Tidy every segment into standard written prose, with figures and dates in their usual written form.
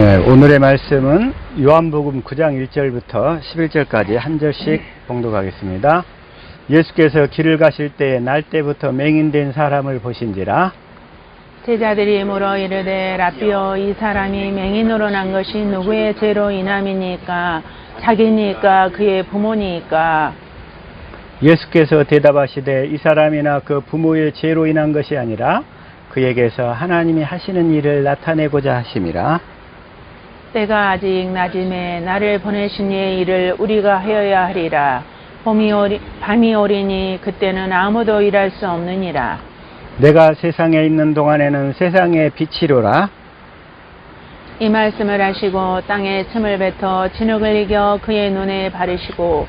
네, 오늘의 말씀은 요한복음 9장 1절부터 11절까지 한 절씩 봉독하겠습니다. 예수께서 길을 가실 때에 날 때부터 맹인된 사람을 보신지라. 제자들이 물어 이르되 라삐여, 이 사람이 맹인으로 난 것이 누구의 죄로 인함이니까? 자기니까 그의 부모니까? 예수께서 대답하시되 이 사람이나 그 부모의 죄로 인한 것이 아니라 그에게서 하나님이 하시는 일을 나타내고자 하심이라. 때가 아직 낮음에 나를 보내신 이의 일을 우리가 하여야 하리라. 밤이 오리니 그때는 아무도 일할 수 없느니라. 내가 세상에 있는 동안에는 세상의 빛이로라. 이 말씀을 하시고 땅에 침을 뱉어 진흙을 이겨 그의 눈에 바르시고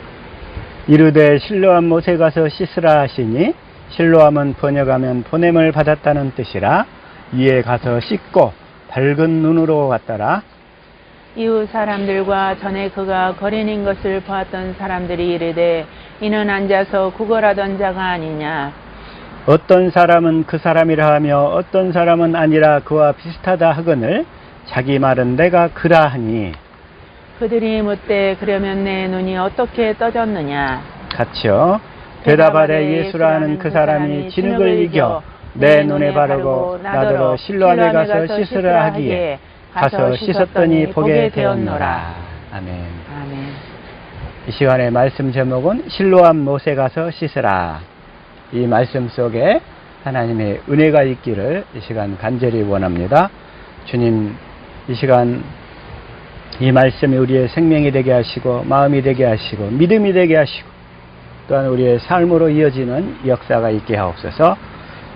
이르되 실로암 못에 가서 씻으라 하시니, 실로암은 번역하면 보냄을 받았다는 뜻이라. 이에 가서 씻고 밝은 눈으로 왔더라. 이웃 사람들과 전에 그가 거린인 것을 보았던 사람들이 이르되 이는 앉아서 구걸하던 자가 아니냐. 어떤 사람은 그 사람이라 하며 어떤 사람은 아니라 그와 비슷하다 하거늘 자기 말은 내가 그라 하니. 그들이 묻되 그러면 내 눈이 어떻게 떠졌느냐. 같이요. 대답하되 예수라 하는 그 사람이 진흙을 이겨 내 눈에 바르고 나더러 실로암에 가서 씻으라 하기에 가서 씻었더니 보게 되었노라. 아멘. 아멘. 이 시간의 말씀 제목은 실로암 못에 가서 씻으라. 이 말씀 속에 하나님의 은혜가 있기를 이 시간 간절히 원합니다. 주님, 이 시간 이 말씀이 우리의 생명이 되게 하시고 마음이 되게 하시고 믿음이 되게 하시고 또한 우리의 삶으로 이어지는 역사가 있게 하옵소서.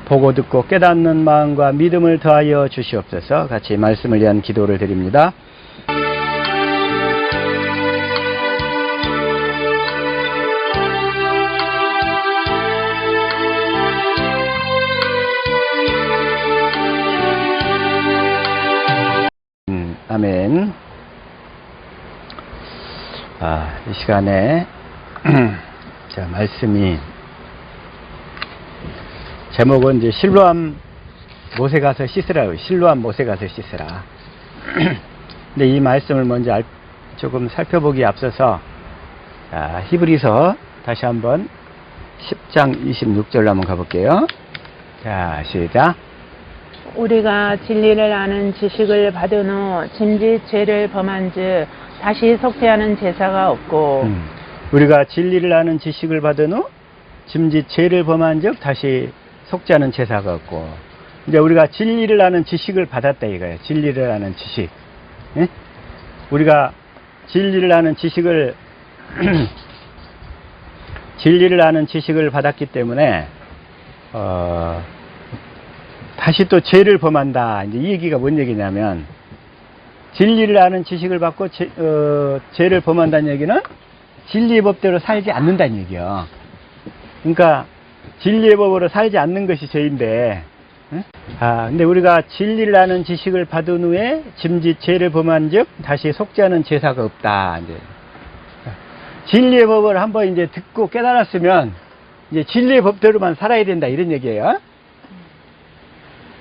보고 듣고 깨닫는 마음과 믿음을 더하여 주시옵소서. 같이 말씀을 위한 기도를 드립니다. 아멘. 이 시간에 자, 말씀이 제목은 이제 실로암 못에 가서 씻으라. 실로암 못에 가서 씻으라. 근데 이 말씀을 먼저 조금 살펴보기에 앞서서 히브리서 다시 한번 10장 26절로 한번 가볼게요. 자, 시작. 우리가 진리를 아는 지식을 받은 후 짐짓 죄를 범한즉 다시 속죄하는 제사가 없고 우리가 진리를 아는 지식을 받은 후 짐짓 죄를 범한즉 다시 속죄하는 제사가 없고. 이제 우리가 진리를 아는 지식을 받았다 이거예요. 진리를 아는 지식. 예? 우리가 진리를 아는 지식을 진리를 아는 지식을 받았기 때문에 다시 또 죄를 범한다. 이제 이 얘기가 뭔 얘기냐면, 진리를 아는 지식을 받고 죄를 범한다는 얘기는 진리의 법대로 살지 않는다는 얘기예요. 그러니까 진리의 법으로 살지 않는 것이 죄인데, 근데 우리가 진리를 아는 지식을 받은 후에 짐짓 죄를 범한즉 다시 속죄하는 제사가 없다. 이제 진리의 법을 한번 이제 듣고 깨달았으면 이제 진리의 법대로만 살아야 된다 이런 얘기예요.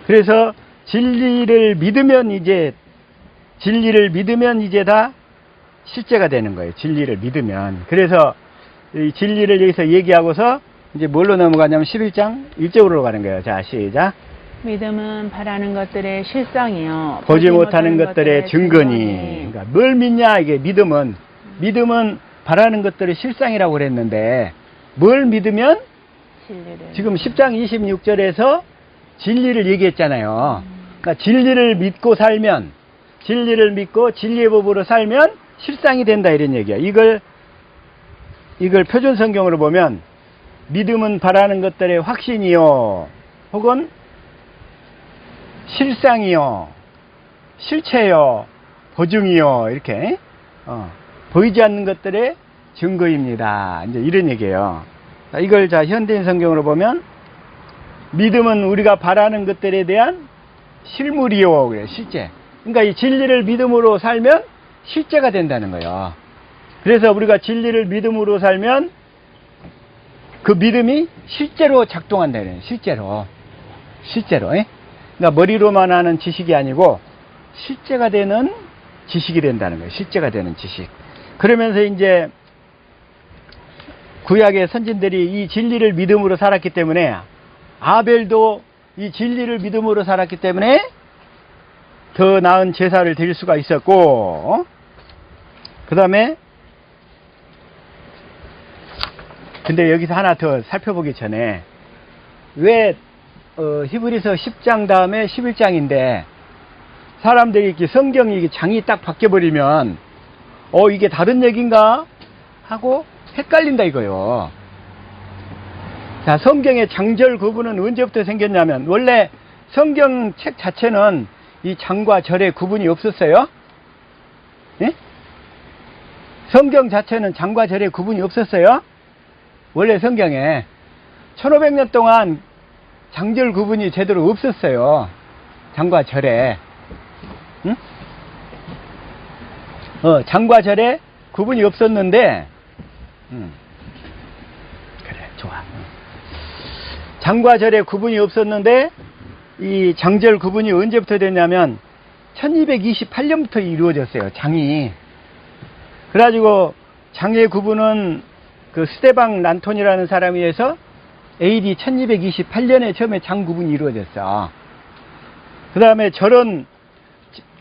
그래서 진리를 믿으면 이제 다 실제가 되는 거예요. 진리를 믿으면. 그래서 이 진리를 여기서 얘기하고서 이제 뭘로 넘어가냐면 11장 1절으로 가는 거예요. 자, 시작. 믿음은 바라는 것들의 실상이요 보지 못하는 것들의 증거니. 그러니까 뭘 믿냐 이게 믿음은 바라는 것들의 실상이라고 그랬는데 뭘 믿으면 진리를. 지금 10장 26절에서 진리를 얘기했잖아요. 그러니까 진리를 믿고 살면, 진리를 믿고 진리의 법으로 살면 실상이 된다 이런 얘기야. 이걸 표준 성경으로 보면 믿음은 바라는 것들의 확신이요 혹은 실상이요 실체요 보증이요 이렇게 보이지 않는 것들의 증거입니다. 이제 이런 얘기예요. 이걸 자 현대인 성경으로 보면 믿음은 우리가 바라는 것들에 대한 실물이요 그래 실제. 그러니까 이 진리를 믿음으로 살면 실제가 된다는 거예요. 그래서 우리가 진리를 믿음으로 살면 그 믿음이 실제로 작동한다 그래요. 실제로. 그러니까 머리로만 하는 지식이 아니고 실제가 되는 지식이 된다는 거예요. 실제가 되는 지식. 그러면서 이제 구약의 선진들이 이 진리를 믿음으로 살았기 때문에, 아벨도 이 진리를 믿음으로 살았기 때문에 더 나은 제사를 드릴 수가 있었고, 그 다음에 근데 여기서 하나 더 살펴보기 전에, 왜 히브리서 10장 다음에 11장인데 사람들이 이렇게 성경이 장이 딱 바뀌어버리면 이게 다른 얘기인가 하고 헷갈린다 이거요. 자, 성경의 장절 구분은 언제부터 생겼냐면, 원래 성경 책 자체는 이 장과 절의 구분이 없었어요. 예? 성경 자체는 장과 절의 구분이 없었어요. 원래 성경에 1500년 동안 장절 구분이 제대로 없었어요. 장과 절에. 응? 장과 절에 구분이 없었는데, 그래, 좋아. 장과 절에 구분이 없었는데, 이 장절 구분이 언제부터 됐냐면 1228년부터 이루어졌어요. 장이. 그래가지고 장의 구분은 그 스테방 란톤이라는 사람에 의해서 AD 1228년에 처음에 장 구분이 이루어졌어. 그 다음에 절은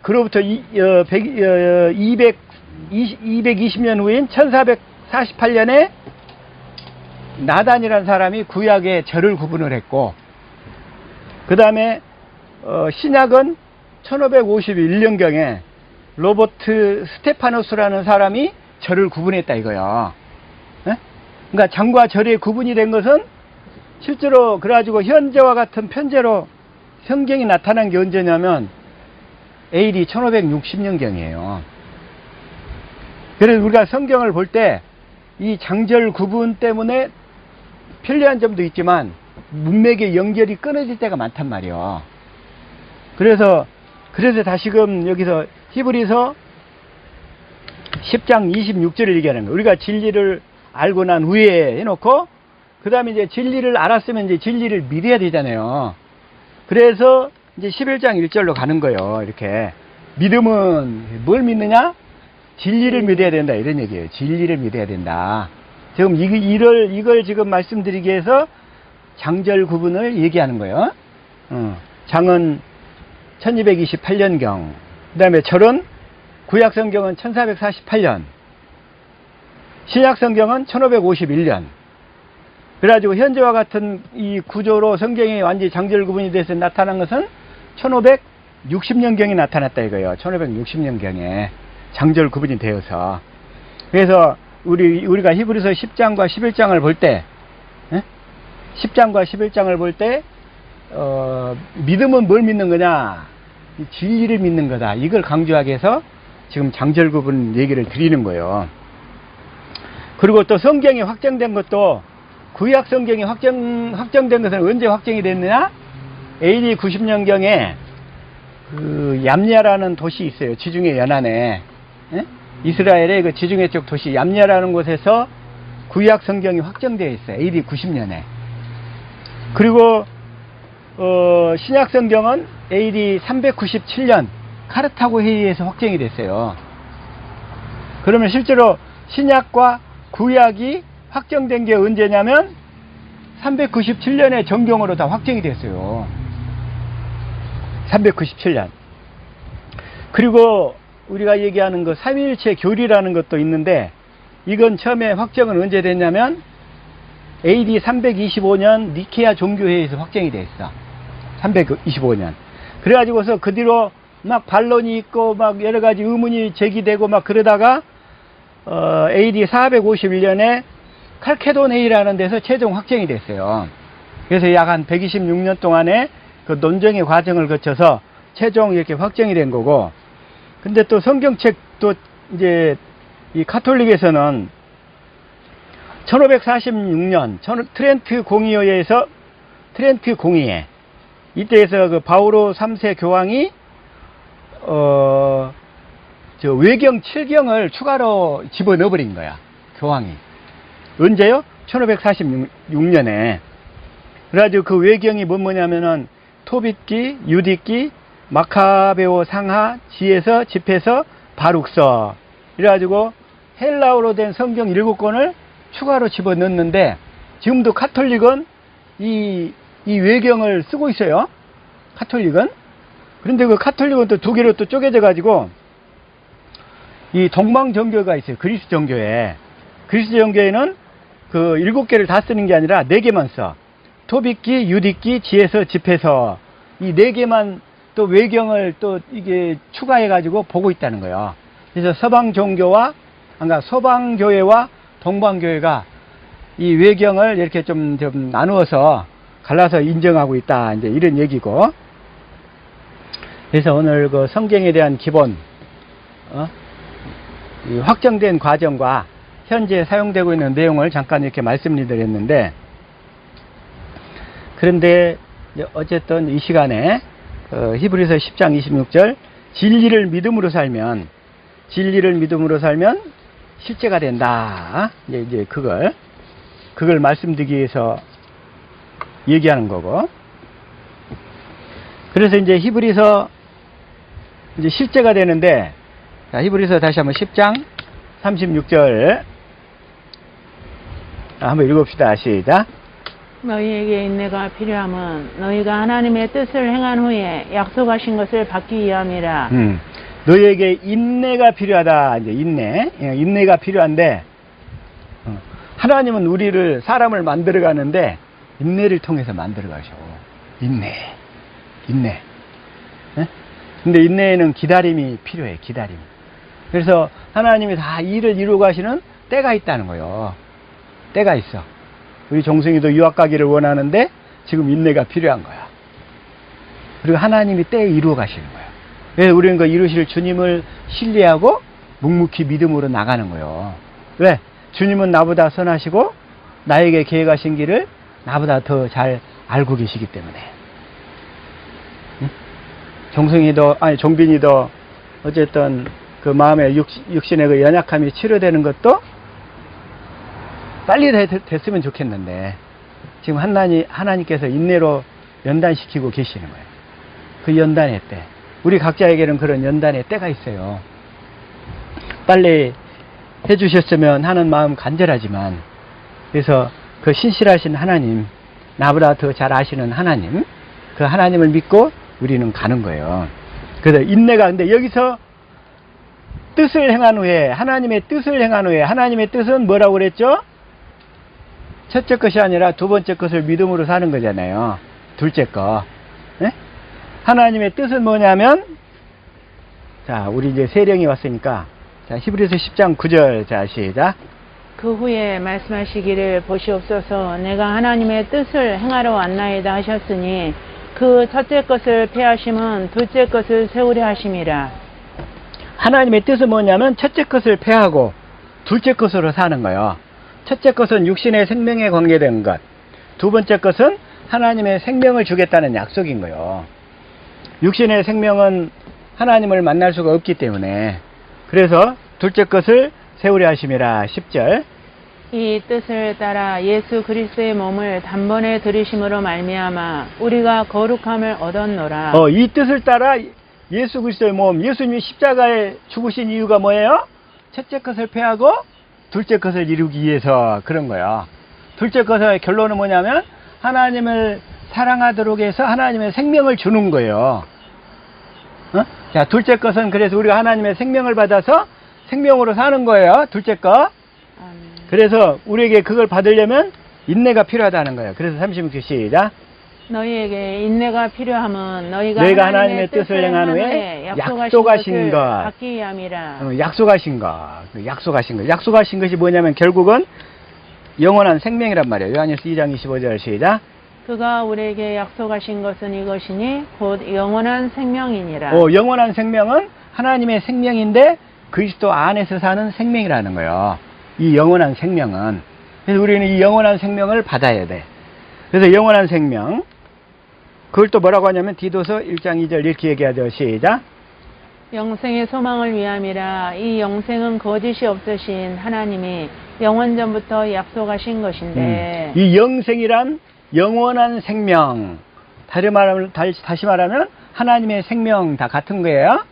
그로부터 220년 후인 1448년에 나단이라는 사람이 구약의 절을 구분을 했고, 그 다음에 신약은 1551년경에 로버트 스테파노스라는 사람이 절을 구분했다 이거야. 그러니까 장과 절의 구분이 된 것은 실제로 그래가지고 현재와 같은 편제로 성경이 나타난 게 언제냐면 AD 1560년경이에요. 그래서 우리가 성경을 볼 때 이 장절 구분 때문에 편리한 점도 있지만 문맥의 연결이 끊어질 때가 많단 말이에요. 그래서 다시금 여기서 히브리서 10장 26절을 얘기하는 거예요. 우리가 진리를 알고 난 후에 해놓고, 그 다음에 이제 진리를 알았으면 이제 진리를 믿어야 되잖아요. 그래서 이제 11장 1절로 가는 거예요. 이렇게. 믿음은 뭘 믿느냐? 진리를 믿어야 된다. 이런 얘기예요. 진리를 믿어야 된다. 지금 이걸 지금 말씀드리기 위해서 장절 구분을 얘기하는 거예요. 장은 1228년경, 그 다음에 절은 구약 성경은 1448년, 신약 성경은 1551년. 그래가지고 현재와 같은 이 구조로 성경이 완전히 장절 구분이 돼서 나타난 것은 1560년경에 나타났다 이거예요. 1560년경에 장절 구분이 되어서. 그래서 우리가 히브리서 10장과 11장을 볼 때, 10장과 11장을 볼 때, 믿음은 뭘 믿는 거냐? 진리를 믿는 거다. 이걸 강조하기 위해서 지금 장절 구분 얘기를 드리는 거예요. 그리고 또 성경이 확정된 것도, 구약 성경이 확정된 것은 언제 확정이 됐느냐? AD 90년경에 그 얌야라는 도시 있어요. 지중해 연안에. 이스라엘의 그 지중해 쪽 도시 얌야라는 곳에서 구약 성경이 확정되어 있어요. AD 90년에. 그리고 신약 성경은 AD 397년 카르타고 회의에서 확정이 됐어요. 그러면 실제로 신약과 구약이 확정된 게 언제냐면 397년에 정경으로 다 확정이 됐어요. 397년. 그리고 우리가 얘기하는 그 삼위일체 교리라는 것도 있는데, 이건 처음에 확정은 언제 됐냐면 AD 325년 니케아 종교회의에서 확정이 됐어. 325년. 그래가지고서 그 뒤로 막 반론이 있고 막 여러 가지 의문이 제기되고 막 그러다가 AD 451년에 칼케돈 회의라는 데서 최종 확정이 됐어요. 그래서 약 한 126년 동안의 그 논쟁의 과정을 거쳐서 최종 이렇게 확정이 된 거고, 근데 또 성경책도 이제 이 카톨릭에서는 1546년 트렌트 공의회에서 이때에서 그 바오로 3세 교황이 외경 7경을 추가로 집어넣어버린 거야. 교황이. 언제요? 1546년에. 그래가지고 그 외경이 뭐냐면은 토빗기, 유디기, 마카베오 상하, 지에서, 집에서, 바룩서 이래가지고 헬라어로 된 성경 7권을 추가로 집어넣는데 지금도 카톨릭은 이 외경을 쓰고 있어요. 카톨릭은. 그런데 그 카톨릭은 또 2개로 또 쪼개져 가지고 이 동방정교가 있어요. 그리스 정교에. 그리스 정교에는 그 7개를 다 쓰는 게 아니라 4개만 써. 토빗기, 유딕기, 지혜서, 집회서. 이 4개만 또 외경을 또 이게 추가해 가지고 보고 있다는 거예요. 그래서 서방종교와 그러니까 서방교회와 동방교회가 이 외경을 이렇게 좀 나누어서 갈라서 인정하고 있다. 이제 이런 얘기고. 그래서 오늘 그 성경에 대한 기본, 이 확정된 과정과 현재 사용되고 있는 내용을 잠깐 이렇게 말씀드렸는데, 그런데 어쨌든 이 시간에 히브리서 10장 26절 진리를 믿음으로 살면 실제가 된다. 이제 그걸 말씀드리기 위해서 얘기하는 거고. 그래서 이제 히브리서 이제 실제가 되는데, 자, 히브리서 다시 한번 10장 36절 한번 읽읍시다. 시작. 너희에게 인내가 필요함은 너희가 하나님의 뜻을 행한 후에 약속하신 것을 받기 위함이라. 너희에게 인내가 필요하다. 이제 인내가 필요한데, 하나님은 우리를 사람을 만들어 가는데 인내를 통해서 만들어 가셔. 인내. 근데 인내에는 기다림이 필요해. 기다림. 그래서 하나님이 다 일을 이루어 가시는 때가 있다는 거예요. 때가 있어. 우리 종승이도 유학 가기를 원하는데 지금 인내가 필요한 거야. 그리고 하나님이 때에 이루어 가시는 거야. 그래서 우리는 그 이루실 주님을 신뢰하고 묵묵히 믿음으로 나가는 거예요. 왜? 주님은 나보다 선하시고 나에게 계획하신 길을 나보다 더 잘 알고 계시기 때문에. 종빈이도 어쨌든 그 마음의 육신의 그 연약함이 치료되는 것도 빨리 됐으면 좋겠는데 지금 하나님께서 인내로 연단시키고 계시는 거예요. 그 연단의 때. 우리 각자에게는 그런 연단의 때가 있어요. 빨리 해주셨으면 하는 마음 간절하지만, 그래서 그 신실하신 하나님, 나보다 더 잘 아시는 하나님, 그 하나님을 믿고 우리는 가는 거예요. 그래서 인내가, 근데 여기서 뜻을 행한 후에, 하나님의 뜻을 행한 후에, 하나님의 뜻은 뭐라고 그랬죠? 첫째 것이 아니라 두 번째 것을 믿음으로 사는 거잖아요. 둘째 거. 네? 하나님의 뜻은 뭐냐면, 자, 우리 이제 세령이 왔으니까, 자, 히브리서 10장 9절, 자, 시작. 그 후에 말씀하시기를 보시옵소서 내가 하나님의 뜻을 행하러 왔나이다 하셨으니 그 첫째 것을 폐하심은 둘째 것을 세우려 하심이라. 하나님의 뜻은 뭐냐면 첫째 것을 폐하고 둘째 것으로 사는 거예요. 첫째 것은 육신의 생명에 관계된 것. 두 번째 것은 하나님의 생명을 주겠다는 약속인 거예요. 육신의 생명은 하나님을 만날 수가 없기 때문에, 그래서 둘째 것을 세우려 하심이라. 10절. 이 뜻을 따라 예수 그리스도의 몸을 단번에 들이심으로 말미암아 우리가 거룩함을 얻었노라. 이 뜻을 따라 예수 그리스도의 몸, 예수님이 십자가에 죽으신 이유가 뭐예요? 첫째 것을 폐하고 둘째 것을 이루기 위해서 그런 거예요. 둘째 것의 결론은 뭐냐면 하나님을 사랑하도록 해서 하나님의 생명을 주는 거예요. 자, 둘째 것은 그래서 우리가 하나님의 생명을 받아서 생명으로 사는 거예요. 둘째 거. 그래서 우리에게 그걸 받으려면 인내가 필요하다는 거예요. 그래서 36절 시작. 너희에게 인내가 필요함은 너희가 하나님의 뜻을 행한 후에 약속하신 것 받기 위함이라. 약속하신 것이 뭐냐면 결국은 영원한 생명이란 말이에요. 요한일서 2장 25절 시작. 그가 우리에게 약속하신 것은 이것이니 곧 영원한 생명이니라. 영원한 생명은 하나님의 생명인데 그리스도 안에서 사는 생명이라는 거예요. 이 영원한 생명은. 그래서 우리는 이 영원한 생명을 받아야 돼. 그래서 영원한 생명, 그걸 또 뭐라고 하냐면 디도서 1장 2절 이렇게 얘기하죠. 시작. 영생의 소망을 위함이라. 이 영생은 거짓이 없으신 하나님이 영원전부터 약속하신 것인데. 이 영생이란 영원한 생명, 다시 말하면 하나님의 생명 다 같은 거예요.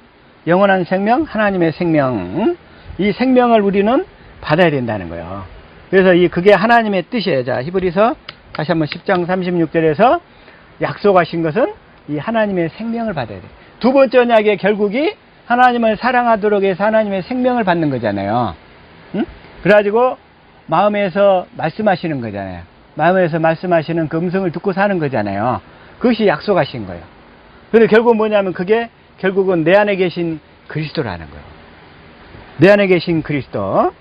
영원한 생명, 하나님의 생명, 이 생명을 우리는 받아야 된다는 거예요. 그래서 그게 하나님의 뜻이에요. 자, 히브리서 다시 한번 10장 36절에서 약속하신 것은 이 하나님의 생명을 받아야 돼요. 두 번째 언약의 결국이 하나님을 사랑하도록 해서 하나님의 생명을 받는 거잖아요. 응? 그래가지고 마음에서 말씀하시는 거잖아요. 마음에서 말씀하시는 그 음성을 듣고 사는 거잖아요. 그것이 약속하신 거예요. 그래서 결국 뭐냐면 그게 결국은 내 안에 계신 그리스도라는 거예요. 내 안에 계신 그리스도.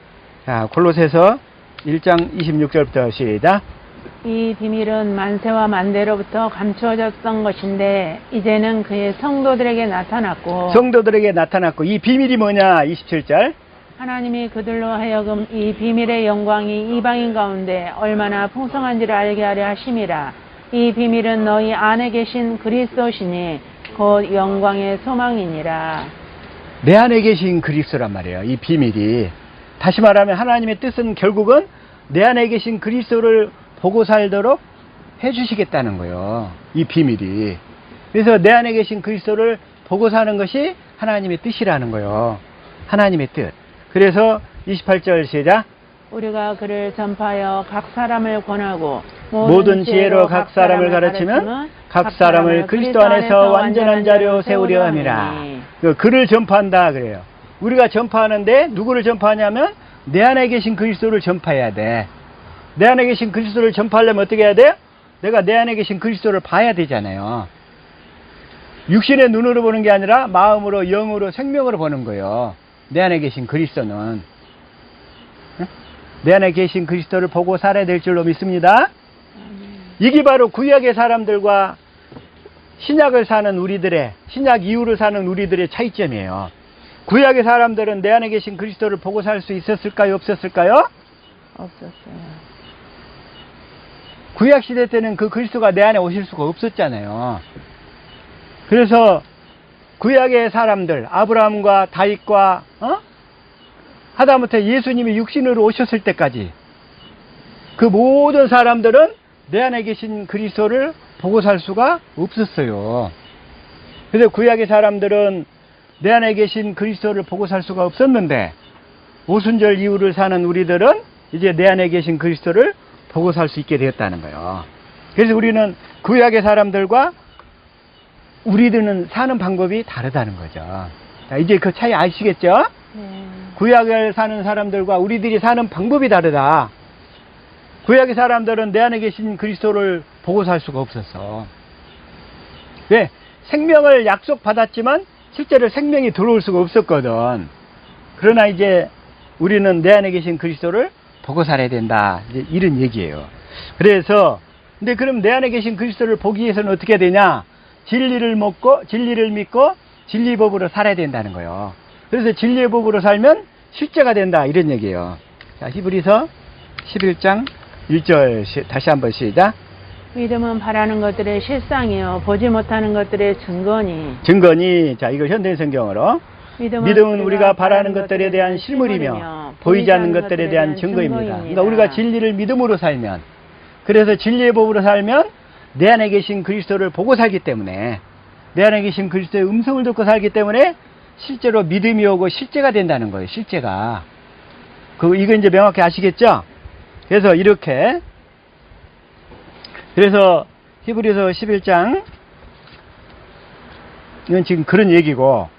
자, 골로새서 1장 26절부터 시작. 이 비밀은 만세와 만대로부터 감추어졌던 것인데 이제는 그의 성도들에게 나타났고 성도들에게 나타났고 이 비밀이 뭐냐? 27절. 하나님이 그들로 하여금 이 비밀의 영광이 이방인 가운데 얼마나 풍성한지를 알게 하려 하심이라. 이 비밀은 너희 안에 계신 그리스도시니 곧 영광의 소망이니라. 내 안에 계신 그리스도란 말이에요. 이 비밀이. 다시 말하면 하나님의 뜻은 결국은 내 안에 계신 그리스도를 보고 살도록 해주시겠다는 거예요. 이 비밀이. 그래서 내 안에 계신 그리스도를 보고 사는 것이 하나님의 뜻이라는 거예요. 하나님의 뜻. 그래서 28절 시작. 우리가 그를 전파하여 각 사람을 권하고 모든 지혜로 각 사람을 가르치면 각 사람을 그리스도 안에서 완전한 자로 세우려 함이라. 그를 전파한다 그래요. 우리가 전파하는데 누구를 전파하냐면 내 안에 계신 그리스도를 전파해야 돼. 내 안에 계신 그리스도를 전파하려면 어떻게 해야 돼요? 내가 내 안에 계신 그리스도를 봐야 되잖아요. 육신의 눈으로 보는 게 아니라 마음으로, 영으로, 생명으로 보는 거예요. 내 안에 계신 그리스도는. 내 안에 계신 그리스도를 보고 살아야 될 줄로 믿습니다. 이게 바로 구약의 사람들과 신약을 사는 우리들의, 신약 이후를 사는 우리들의 차이점이에요. 구약의 사람들은 내 안에 계신 그리스도를 보고 살 수 있었을까요? 없었을까요? 없었어요. 구약 시대 때는 그 그리스도가 내 안에 오실 수가 없었잖아요. 그래서 구약의 사람들, 아브라함과 다윗과 하다못해 예수님이 육신으로 오셨을 때까지 그 모든 사람들은 내 안에 계신 그리스도를 보고 살 수가 없었어요. 그래서 구약의 사람들은 내 안에 계신 그리스도를 보고 살 수가 없었는데 오순절 이후를 사는 우리들은 이제 내 안에 계신 그리스도를 보고 살 수 있게 되었다는 거예요. 그래서 우리는 구약의 사람들과 우리들은 사는 방법이 다르다는 거죠. 자, 이제 그 차이 아시겠죠? 네. 구약을 사는 사람들과 우리들이 사는 방법이 다르다. 구약의 사람들은 내 안에 계신 그리스도를 보고 살 수가 없었어. 왜? 생명을 약속받았지만 실제로 생명이 들어올 수가 없었거든. 그러나 이제 우리는 내 안에 계신 그리스도를 보고 살아야 된다. 이제 이런 얘기예요. 그래서 근데 그럼 내 안에 계신 그리스도를 보기 위해서는 어떻게 되냐? 진리를 믿고 진리의 법으로 살아야 된다는 거예요. 그래서 진리의 법으로 살면 실제가 된다. 이런 얘기예요. 자, 히브리서 11장 1절 다시 한번 시작. 믿음은 바라는 것들의 실상이요 보지 못하는 것들의 증거니. 자, 이거 현대 성경으로 믿음은 우리가 바라는 것들에 대한 실물이며 보이지 않는 것들에 대한 증거입니다. 그러니까 우리가 진리를 믿음으로 살면, 그래서 진리의 법으로 살면 내 안에 계신 그리스도를 보고 살기 때문에, 내 안에 계신 그리스도의 음성을 듣고 살기 때문에 실제로 믿음이 오고 실제가 된다는 거예요. 실제가. 이거 이제 명확히 아시겠죠? 그래서 이렇게, 그래서 히브리서 11장 이건 지금 그런 얘기고,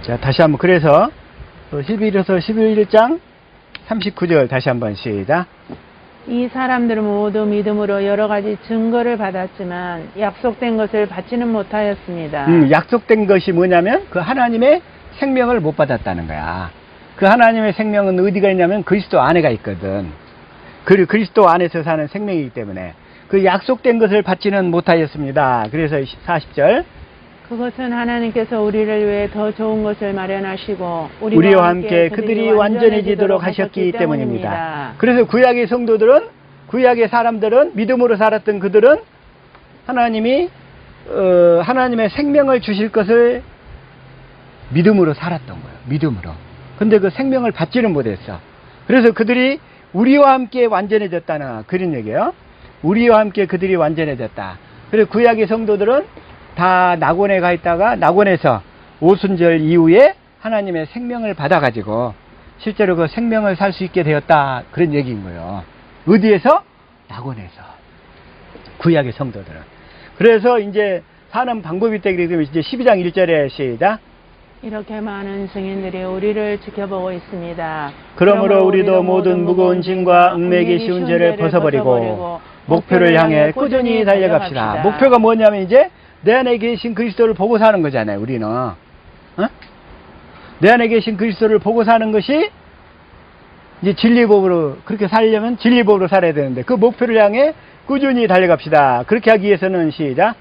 자, 다시 한번, 그래서 히브리서 11장 39절 다시 한번 시작. 이 사람들은 모두 믿음으로 여러 가지 증거를 받았지만 약속된 것을 받지는 못하였습니다. 약속된 것이 뭐냐면 그 하나님의 생명을 못 받았다는 거야. 그 하나님의 생명은 어디가 있냐면 그리스도 안에가 있거든. 그리고 그리스도 안에서 사는 생명이기 때문에 그 약속된 것을 받지는 못하였습니다. 그래서 40절. 그것은 하나님께서 우리를 위해 더 좋은 것을 마련하시고 우리와 함께 그들이 완전해지도록 하셨기 때문입니다. 그래서 구약의 성도들은, 구약의 사람들은, 믿음으로 살았던 그들은 하나님이 하나님의 생명을 주실 것을 믿음으로 살았던 거예요. 믿음으로. 근데 그 생명을 받지는 못했어. 그래서 그들이 우리와 함께 완전해졌다는 그런 얘기예요. 우리와 함께 그들이 완전해졌다. 그리고 구약의 성도들은 다 낙원에 가 있다가 낙원에서 오순절 이후에 하나님의 생명을 받아가지고 실제로 그 생명을 살 수 있게 되었다. 그런 얘기인 거예요. 어디에서? 낙원에서. 구약의 성도들은. 그래서 이제 사는 방법이 있다. 그러면 이제 12장 1절에 시작. 이렇게 많은 증인들이 우리를 지켜보고 있습니다. 그러므로 우리도 모든 무거운 짐과 얽매기 쉬운 죄를 벗어버리고 목표를 향해 꾸준히 달려갑시다. 목표가 뭐냐면 이제 내 안에 계신 그리스도를 보고 사는 거잖아요. 우리는. 어? 내 안에 계신 그리스도를 보고 사는 것이 이제 진리법으로 그렇게 살려면 진리법으로 살아야 되는데 그 목표를 향해 꾸준히 달려갑시다. 그렇게 하기 위해서는 시작.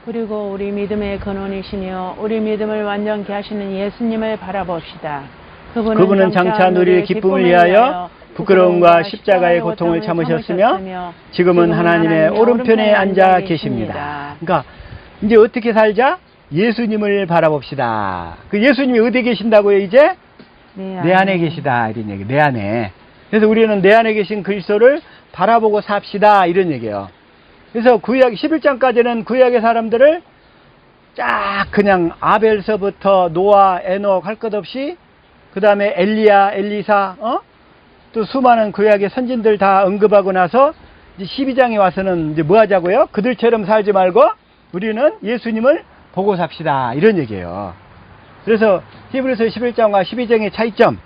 그리고 우리 믿음의 근원이시며 우리 믿음을 완전케 하시는 예수님을 바라봅시다. 그분은 장차 누릴 기쁨을 위하여 부끄러움과 십자가의 고통을 참으셨으며 지금은 하나님의 오른편에 앉아 계십니다. 그러니까 이제 어떻게 살자? 예수님을 바라봅시다. 그 예수님이 어디에 계신다고요? 이제 내 안에 계시다 이런 얘기. 내 안에. 그래서 우리는 내 안에 계신 그리스도를 바라보고 삽시다 이런 얘기예요. 그래서 구약 11장까지는 구약의 사람들을 쫙 그냥 아벨서부터 노아, 에녹 할 것 없이 그 다음에 엘리야, 엘리사, 또 수많은 구약의 선진들 다 언급하고 나서 이제 12장에 와서는 이제 뭐 하자고요? 그들처럼 살지 말고 우리는 예수님을 보고 삽시다 이런 얘기예요. 그래서 히브리서 11장과 12장의 차이점,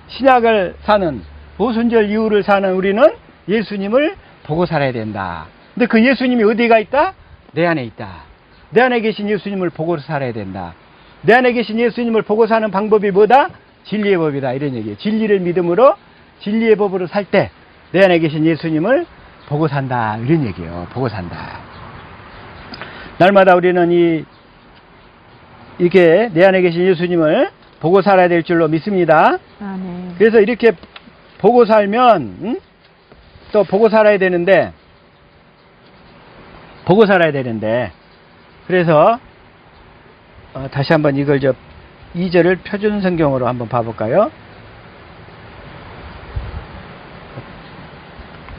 신약을 사는 오순절 이후를 사는 우리는 예수님을 보고 살아야 된다. 근데 그 예수님이 어디가 있다? 내 안에 있다. 내 안에 계신 예수님을 보고 살아야 된다. 내 안에 계신 예수님을 보고 사는 방법이 뭐다? 진리의 법이다 이런 얘기예요. 진리를 믿음으로 진리의 법으로 살 때 내 안에 계신 예수님을 보고 산다 이런 얘기예요. 보고 산다. 날마다 우리는 이렇게 내 안에 계신 예수님을 보고 살아야 될 줄로 믿습니다. 아멘. 그래서 이렇게 보고 살면 또 보고 살아야 되는데 그래서 다시 한번 이걸 2절을 표준 성경으로 한번 봐볼까요?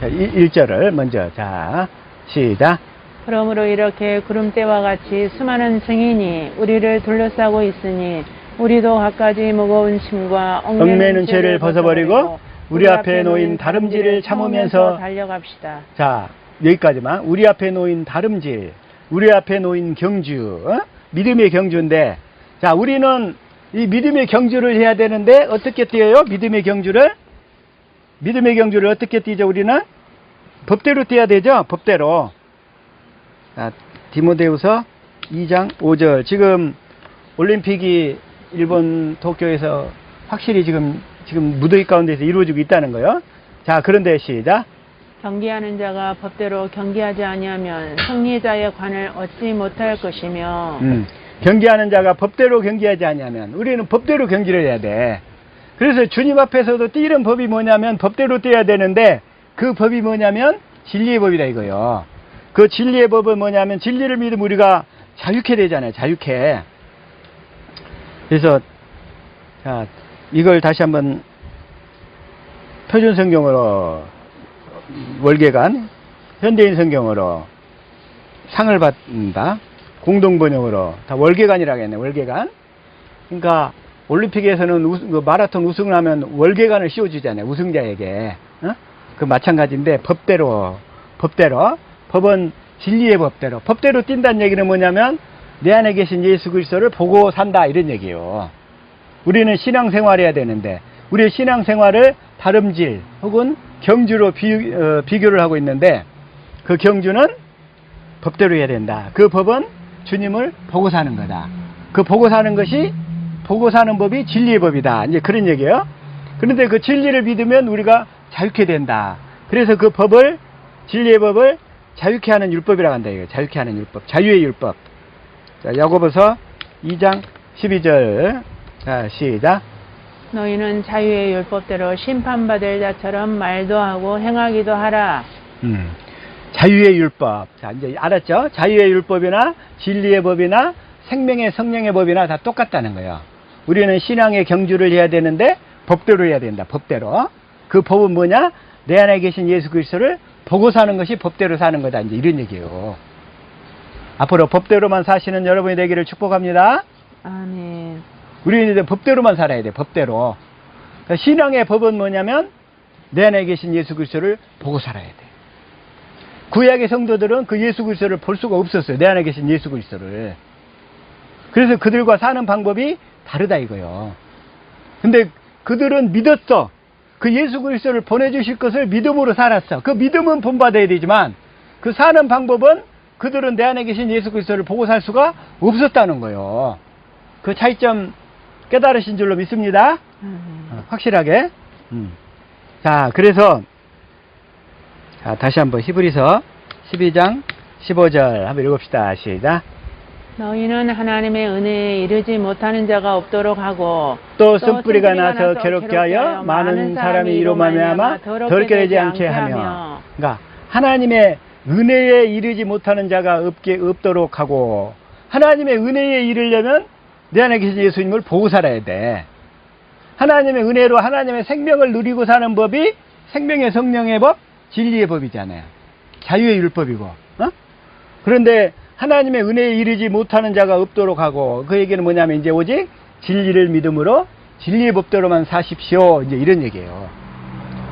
1절을 먼저 자 시작. 그러므로 이렇게 구름대와 같이 수많은 증인이 우리를 둘러싸고 있으니 우리도 갖가지 무거운 짐과 얽매는 죄를 벗어버리고 우리 앞에 놓인 다름질을 참으면서 달려갑시다. 자 여기까지만. 우리 앞에 놓인 다름질, 우리 앞에 놓인 경주, 믿음의 경주인데, 자 우리는 이 믿음의 경주를 해야 되는데 어떻게 뛰어요? 믿음의 경주를 어떻게 뛰죠? 우리는 법대로 뛰어야 되죠. 법대로. 자, 디모데후서 2장 5절. 지금 올림픽이 일본 도쿄에서 확실히 지금 무더위 가운데서 이루어지고 있다는 거예요. 자, 그런데 시작. 경기하는 자가 법대로 경기하지 아니하면 승리자의 관을 얻지 못할 것이며 경기하는 자가 법대로 경기하지 아니하면 우리는 법대로 경기를 해야 돼. 그래서 주님 앞에서도 뛰는 법이 뭐냐면 법대로 뛰어야 되는데 그 법이 뭐냐면 진리의 법이다 이거요. 그 진리의 법은 뭐냐면 진리를 믿으면 우리가 자유케 되잖아요. 자유케. 그래서 자 이걸 다시 한번 표준 성경으로 월계관, 현대인 성경으로 상을 받는다. 공동 번역으로 다 월계관이라고 했네. 월계관. 그러니까 올림픽에서는 마라톤 우승을 하면 월계관을 씌워주잖아요. 우승자에게. 그 마찬가지인데 법대로 법은 진리의 법대로 뛴다는 얘기는 뭐냐면 내 안에 계신 예수 그리스도를 보고 산다 이런 얘기예요. 우리는 신앙생활해야 되는데 우리의 신앙생활을 다름질 혹은 경주로 비교를 하고 있는데 그 경주는 법대로 해야 된다. 그 법은 주님을 보고 사는 거다. 그 보고 사는 법이 진리의 법이다. 이제 그런 얘기예요. 그런데 그 진리를 믿으면 우리가 자유케 된다. 그래서 그 진리의 법을 자유케 하는 율법이라고 한다. 이거. 자유케 하는 율법. 자유의 율법. 자, 야고보서 2장 12절. 자, 시작. 너희는 자유의 율법대로 심판받을 자처럼 말도 하고 행하기도 하라. 자유의 율법. 자, 이제 알았죠? 자유의 율법이나 진리의 법이나 생명의 성령의 법이나 다 똑같다는 거예요. 우리는 신앙의 경주를 해야 되는데 법대로 해야 된다. 법대로. 그 법은 뭐냐? 내 안에 계신 예수 그리스도를 보고 사는 것이 법대로 사는 거다. 이제 이런 얘기예요. 앞으로 법대로만 사시는 여러분이 되기를 축복합니다. 아멘. 우리는 이제 법대로만 살아야 돼. 법대로. 그러니까 신앙의 법은 뭐냐면 내 안에 계신 예수 그리스도를 보고 살아야 돼. 구약의 성도들은 그 예수 그리스도를 볼 수가 없었어요. 내 안에 계신 예수 그리스도를. 그래서 그들과 사는 방법이 다르다 이거요. 근데 그들은 믿었어. 그 예수 그리스도를 보내주실 것을 믿음으로 살았어. 그 믿음은 본받아야 되지만 그 사는 방법은 그들은 내 안에 계신 예수 그리스도를 보고 살 수가 없었다는 거예요. 그 차이점 깨달으신 줄로 믿습니다. 확실하게. 자, 그래서 자, 다시 한번 히브리서 12장 15절 한번 읽읍시다. 시작. 너희는 하나님의 은혜에 이르지 못하는 자가 없도록 하고 또 쓴뿌리가 나서 괴롭게 하여 많은 사람이 이로 말미암아 더럽게 되지 않게 하며. 그러니까 하나님의 은혜에 이르지 못하는 자가 없도록 하고, 하나님의 은혜에 이르려면 내 안에 계신 예수님을 보고 살아야 돼. 하나님의 은혜로 하나님의 생명을 누리고 사는 법이 생명의 성령의 법, 진리의 법이잖아요. 자유의 율법이고. 그런데 하나님의 은혜에 이르지 못하는 자가 없도록 하고, 그 얘기는 뭐냐면 이제 오직 진리를 믿음으로 진리의 법대로만 사십시오. 이제 이런 얘기예요.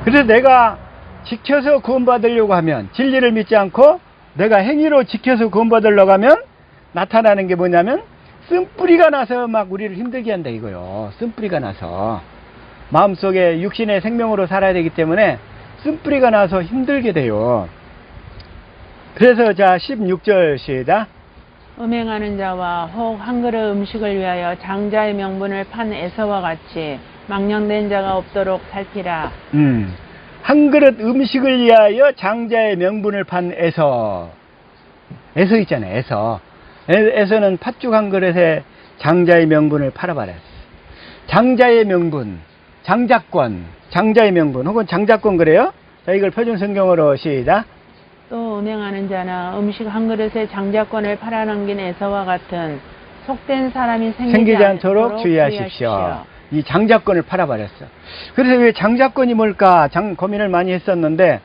그래서 내가 지켜서 구원받으려고 하면, 진리를 믿지 않고 내가 행위로 지켜서 구원받으려고 하면 나타나는 게 뭐냐면 쓴뿌리가 나서 막 우리를 힘들게 한다 이거요. 쓴뿌리가 나서 마음속에 육신의 생명으로 살아야 되기 때문에 쓴뿌리가 나서 힘들게 돼요. 그래서 자 16절 시작. 음행하는 자와 혹 한 그릇 음식을 위하여 장자의 명분을 판 에서와 같이 망령된 자가 없도록 살피라. 한 그릇 음식을 위하여 장자의 명분을 판 에서. 에서 있잖아요. 에서. 에서는 팥죽 한 그릇에 장자의 명분을 팔아버렸어. 장자의 명분, 장자권, 장자의 명분 혹은 장자권 그래요? 자, 이걸 표준 성경으로 시작. 또 음행하는 자나 음식 한 그릇에 장자권을 팔아넘긴 에서와 같은 속된 사람이 생기지 않도록 주의하십시오. 이 장자권을 팔아버렸어. 그래서 왜 장자권이 뭘까 고민을 많이 했었는데,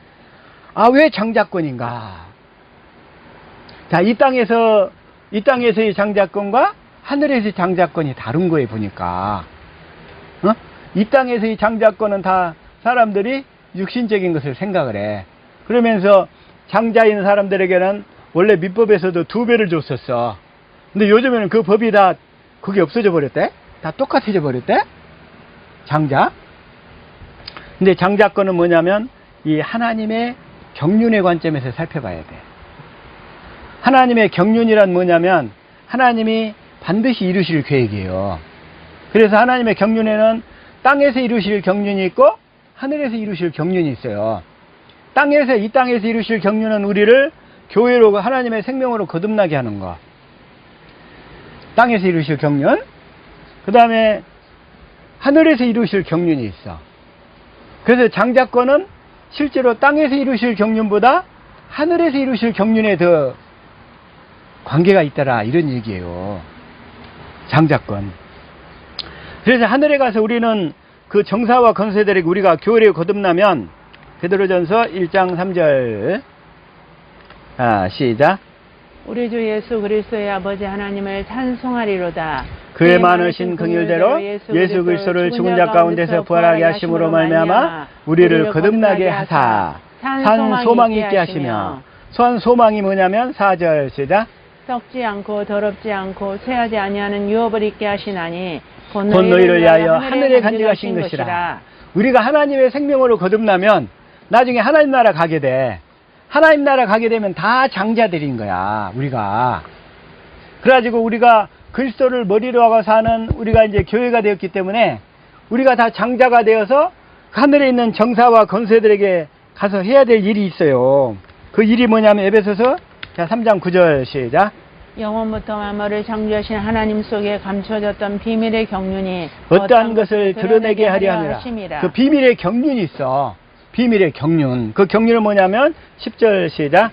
왜 장자권인가? 자, 이 땅에서의 장자권과 하늘에서의 장자권이 다른 거에 보니까, 이 땅에서의 장자권은 다 사람들이 육신적인 것을 생각을 해. 그러면서 장자인 사람들에게는 원래 민법에서도 2배를 줬었어. 근데 요즘에는 그 법이 다 그게 없어져 버렸대? 다 똑같아져 버렸대? 장자? 근데 장자권은 뭐냐면 이 하나님의 경륜의 관점에서 살펴봐야 돼. 하나님의 경륜이란 뭐냐면 하나님이 반드시 이루실 계획이에요. 그래서 하나님의 경륜에는 땅에서 이루실 경륜이 있고 하늘에서 이루실 경륜이 있어요. 이 땅에서 이루실 경륜은 우리를 교회로 하나님의 생명으로 거듭나게 하는 거. 땅에서 이루실 경륜. 그 다음에 하늘에서 이루실 경륜이 있어. 그래서 장자권은 실제로 땅에서 이루실 경륜보다 하늘에서 이루실 경륜에 더 관계가 있더라 이런 얘기예요. 장자권. 그래서 하늘에 가서 우리는 그 정사와 권세들에게 우리가 교회로 거듭나면 베드로전서 1장 3절 시작. 우리 주 예수 그리스도의 아버지 하나님을 찬송하리로다. 그의 많으신 긍휼대로 예수 그리스도를 죽은 자 가운데서 부활하게 하심으로 말미암아 우리를 거듭나게 하사 산 소망이 있게 하시며. 산 소망이 뭐냐면 4절 시작. 썩지 않고 더럽지 않고 쇠하지 아니하는 유업을 있게 하시나니 곧 너희를 위하여 하늘에 간직하신 것이라. 우리가 하나님의 생명으로 거듭나면 나중에 하나님 나라 가게 돼. 하나님 나라 가게 되면 다 장자들인 거야, 우리가. 그래가지고 우리가 그리스도를 머리로 하고 사는 우리가 이제 교회가 되었기 때문에 우리가 다 장자가 되어서 하늘에 있는 정사와 권세들에게 가서 해야 될 일이 있어요. 그 일이 뭐냐면 에베소서 3장 9절 시작. 영원부터 만물을 창조하신 하나님 속에 감춰졌던 비밀의 경륜이 어떠한 것을 드러내게 하려 함이라. 그 비밀의 경륜이 있어. 비밀의 경륜. 그 경륜은 뭐냐면 10절 시작.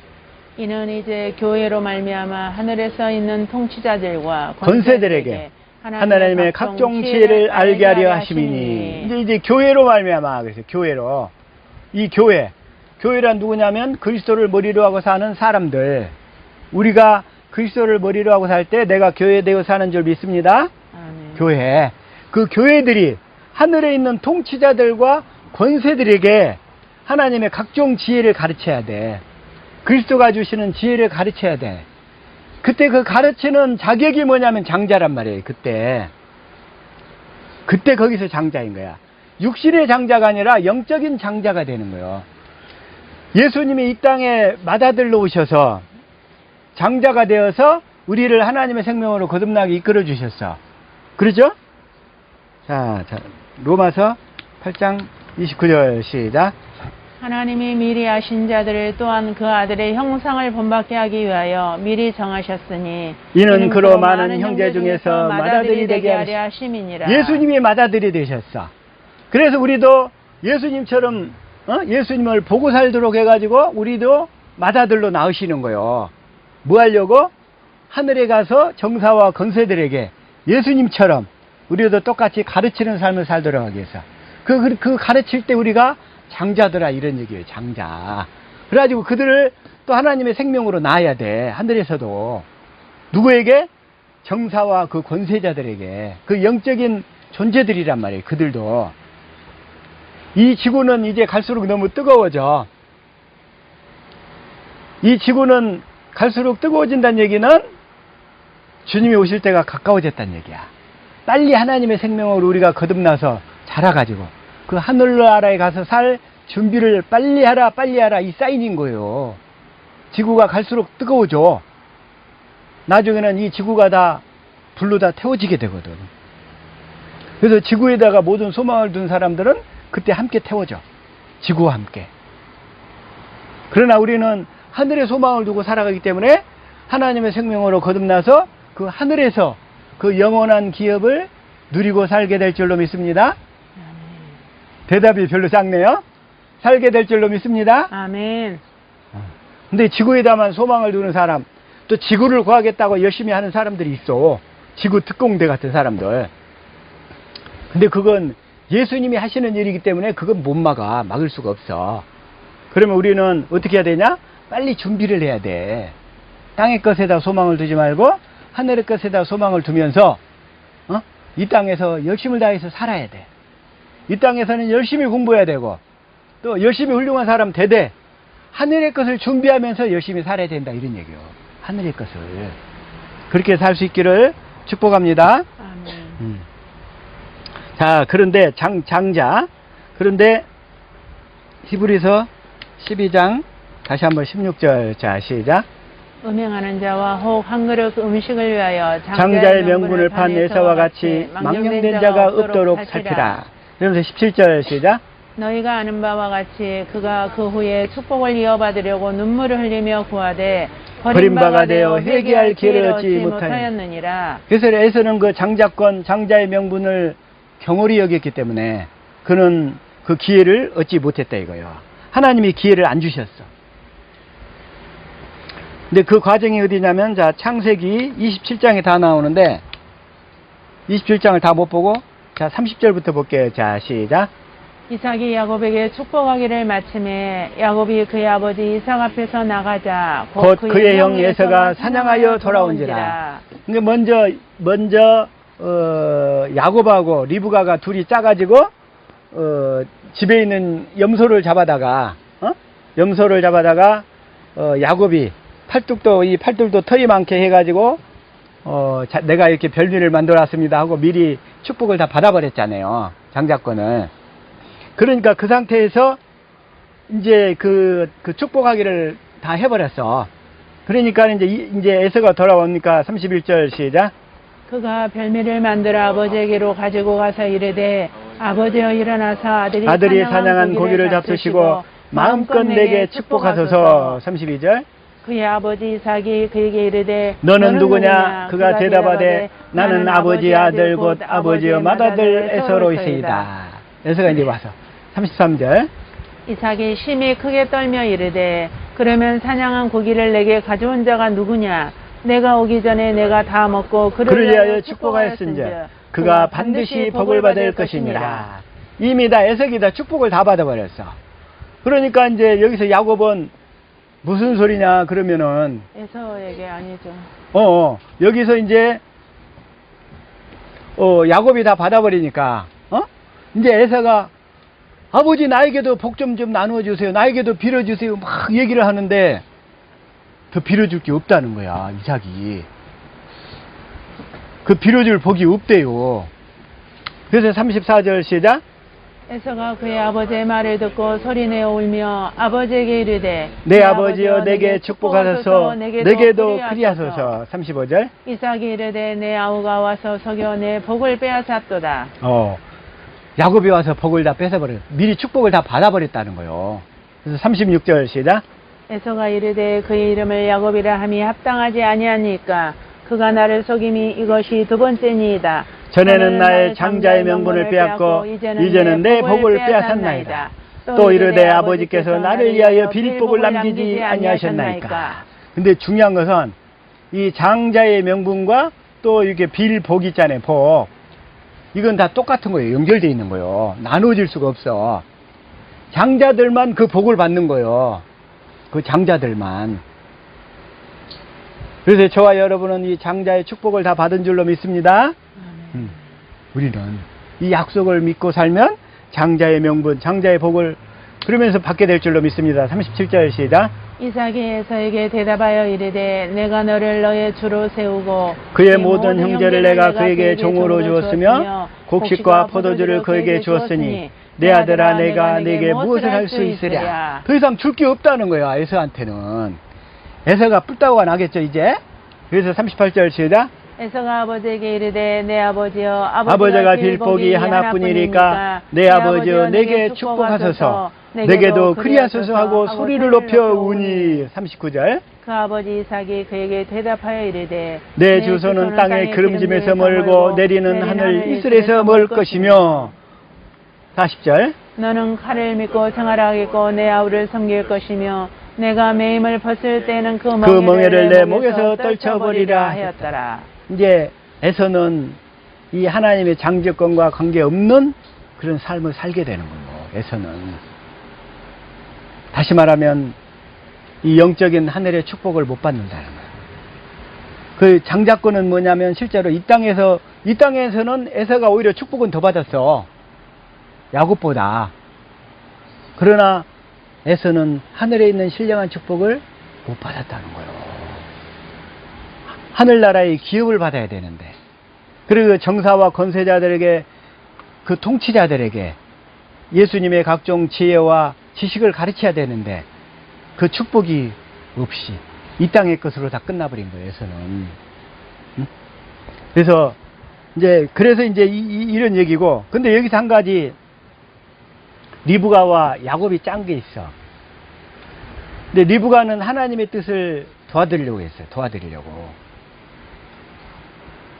이는 이제 교회로 말미암아 하늘에서 있는 통치자들과 권세들에게 하나님의 각종 지혜를 알게 하려 하심이니. 이제 교회로 말미암아. 그래서 교회로. 이 교회란 누구냐면 그리스도를 머리로 하고 사는 사람들. 우리가 그리스도를 머리로 하고 살 때 내가 교회되어 사는 줄 믿습니다. 아멘. 교회. 그 교회들이 하늘에 있는 통치자들과 권세들에게 하나님의 각종 지혜를 가르쳐야 돼. 그리스도가 주시는 지혜를 가르쳐야 돼. 그때 그 가르치는 자격이 뭐냐면 장자란 말이에요. 그때 거기서 장자인 거야. 육신의 장자가 아니라 영적인 장자가 되는 거예요. 예수님이 이 땅에 맏아들로 오셔서 장자가 되어서 우리를 하나님의 생명으로 거듭나게 이끌어 주셨어. 그러죠? 자, 로마서 8장 29절 시작. 하나님이 미리 아신 자들을 또한 그 아들의 형상을 본받게 하기 위하여 미리 정하셨으니 이는 그로 많은 형제 중에서 맏아들이 되게 하려 하심이니라. 예수님이 맏아들이 되셨어. 그래서 우리도 예수님처럼 예수님을 보고 살도록 해가지고 우리도 맏아들로 낳으시는 거예요. 뭐 하려고? 하늘에 가서 정사와 권세들에게 예수님처럼 우리도 똑같이 가르치는 삶을 살도록 하기 위해서 그 가르칠 때 우리가 장자들아 이런 얘기예요. 장자. 그래가지고 그들을 또 하나님의 생명으로 낳아야 돼. 하늘에서도. 누구에게? 정사와 그 권세자들에게. 그 영적인 존재들이란 말이에요. 그들도. 이 지구는 이제 갈수록 너무 뜨거워져. 이 지구는 갈수록 뜨거워진다는 얘기는 주님이 오실 때가 가까워졌다는 얘기야. 빨리 하나님의 생명으로 우리가 거듭나서 자라가지고 그 하늘나라에 가서 살 준비를 빨리 하라 이 사인인 거예요. 지구가 갈수록 뜨거워져. 나중에는 이 지구가 다 불로 다 태워지게 되거든. 그래서 지구에다가 모든 소망을 둔 사람들은 그때 함께 태워져. 지구와 함께. 그러나 우리는 하늘에 소망을 두고 살아가기 때문에 하나님의 생명으로 거듭나서 그 하늘에서 그 영원한 기업을 누리고 살게 될 줄로 믿습니다. 대답이 별로 작네요. 살게 될 줄로 믿습니다. 아멘. 근데 지구에다만 소망을 두는 사람, 또 지구를 구하겠다고 열심히 하는 사람들이 있어. 지구 특공대 같은 사람들. 근데 그건 예수님이 하시는 일이기 때문에 그건 못 막을 수가 없어. 그러면 우리는 어떻게 해야 되냐? 빨리 준비를 해야 돼. 땅의 것에다 소망을 두지 말고 하늘의 것에다 소망을 두면서 이 땅에서 열심을 다해서 살아야 돼. 이 땅에서는 열심히 공부해야 되고 또 열심히 훌륭한 사람 되되 하늘의 것을 준비하면서 열심히 살아야 된다 이런 얘기요. 하늘의 것을 그렇게 살 수 있기를 축복합니다. 아멘. 자, 그런데 장자 그런데 히브리서 12장 다시 한번 16절 자 시작. 음행하는 자와 혹 한 그릇 음식을 위하여 장자의 명분을 판 에사와 같이 망령된 자가 없도록 살피라. 그러면서 17절 시작. 너희가 아는 바와 같이 그가 그 후에 축복을 이어받으려고 눈물을 흘리며 구하되 버린 바가 되어 회개할 기회를 얻지 못하였느니라. 그래서 에서는 그 장자권 장자의 명분을 경홀히 여겼기 때문에 그는 그 기회를 얻지 못했다 이거예요. 하나님이 기회를 안 주셨어. 근데 그 과정이 어디냐면 자 창세기 27장에 다 나오는데 27장을 다 못 보고 자 30절부터 볼게요. 자 시작. 이삭이 야곱에게 축복하기를 마침에 야곱이 그의 아버지 이삭 앞에서 나가자 곧 그의 형 에서가 사냥하여 돌아온지라. 그러니까 먼저 야곱하고 리브가가 둘이 짜가지고 집에 있는 염소를 잡아다가 야곱이 이 팔뚝도 털이 많게 해가지고 내가 이렇게 별미를 만들어놨습니다 하고 미리 축복을 다 받아버렸잖아요. 장자권을. 그러니까 그 상태에서 이제 그 축복하기를 다 해버렸어. 그러니까 이제 에서가 돌아오니까 31절 시작. 그가 별미를 만들어 아버지에게로 가지고 가서 이르되 아버지여 일어나사 아들이 사냥한 고기를 잡수시고 마음껏 내게 축복하소서. 32절. 그의 아버지 이삭이 그에게 이르되 너는 누구냐? 그가 대답하되 나는 아버지의 아들 곧 아버지의 맏아들 에서로이세이다. 에서가 이제 와서 33절. 이삭이 심히 크게 떨며 이르되 그러면 사냥한 고기를 내게 가져온 자가 누구냐? 내가 오기 전에 내가 다 먹고 그를 위하여 축복하였은즉 그가 반드시 복을 받을 것이니라. 이미 다 에석이 다 축복을 다 받아버렸어. 그러니까 이제 여기서 야곱은 무슨 소리냐 그러면은 에서에게 아니죠. 여기서 이제 야곱이 다 받아버리니까 이제 에사가 아버지 나에게도 복 좀 나누어 주세요. 나에게도 빌어주세요. 막 얘기를 하는데 더 빌어줄 게 없다는 거야. 이삭이. 그 빌어줄 복이 없대요. 그래서 34절 시작. 에서가 그의 아버지의 말을 듣고 소리내어 울며 아버지에게 이르되 내 아버지여 내게 축복하소서 내게도 그리하소서. 35절. 이삭이 이르되 내 아우가 와서 석여 내 복을 빼앗았도다. 야곱이 와서 복을 다 뺏어버려. 미리 축복을 다 받아버렸다는 거예요. 그래서 36절 시작. 에서가 이르되 그의 이름을 야곱이라 함이 합당하지 아니하니까 그가 나를 속임이 이것이 두 번째니이다. 전에는 나의 장자의 명분을 빼앗고 이제는 내 복을 빼앗았나이다. 또 이르되 아버지께서 나를 위하여 빌복을 남기지 아니하셨나이까. 근데 중요한 것은 이 장자의 명분과 또 이렇게 빌복 있잖아요. 복. 이건 다 똑같은 거예요. 연결되어 있는 거예요. 나눠질 수가 없어. 장자들만 그 복을 받는 거예요. 그 장자들만. 그래서 저와 여러분은 이 장자의 축복을 다 받은 줄로 믿습니다. 우리는 이 약속을 믿고 살면 장자의 명분, 장자의 복을 그러면서 받게 될 줄로 믿습니다. 37절 시작. 이삭이 에서에게 대답하여 이르되 내가 너를 너의 주로 세우고 그의 모든 형제를 내가 그에게 종으로 주었으며 곡식과 포도주를 그에게 주었으니 내 아들아 내가 네게 무엇을 할 수 있으랴. 더 이상 줄 게 없다는 거야. 에서한테는. 에서가 뿔따구가 나겠죠 이제. 그래서 38절 시작. 에서가 아버지에게 이르되 내 아버지여 아버지가 빌복이 하나뿐이니까 내 아버지여 내게 축복하소서 내게도 그리하소서 하고 소리를 높여 우니. 39절. 그 아버지 이삭이 그에게 대답하여 이르되 내 주소는 땅의 기름짐에서 멀고 내리는 하늘 이슬에서 멀 것이며. 40절. 너는 칼을 믿고 생활하겠고 내 아우를 섬길 것이며 내가 매임을 벗을 때는 그 멍에를 내 목에서 떨쳐버리라 하였더라. 이제 에서는 이 하나님의 장제권과 관계없는 그런 삶을 살게 되는 거예요. 에서는. 다시 말하면 이 영적인 하늘의 축복을 못 받는다는 거예요. 그 장자권은 뭐냐면 실제로 이 땅에서는 에서가 오히려 축복은 더 받았어. 야곱보다. 그러나 에서는 하늘에 있는 신령한 축복을 못 받았다는 거예요. 하늘나라의 기업을 받아야 되는데, 그리고 정사와 권세자들에게, 그 통치자들에게 예수님의 각종 지혜와 지식을 가르쳐야 되는데 그 축복이 없이 이 땅의 것으로 다 끝나버린 거예요. 에서는. 그래서 이제 이런 얘기고, 근데 여기서 한 가지 리브가와 야곱이 짠 게 있어. 근데 리브가는 하나님의 뜻을 도와드리려고 했어요. 도와드리려고.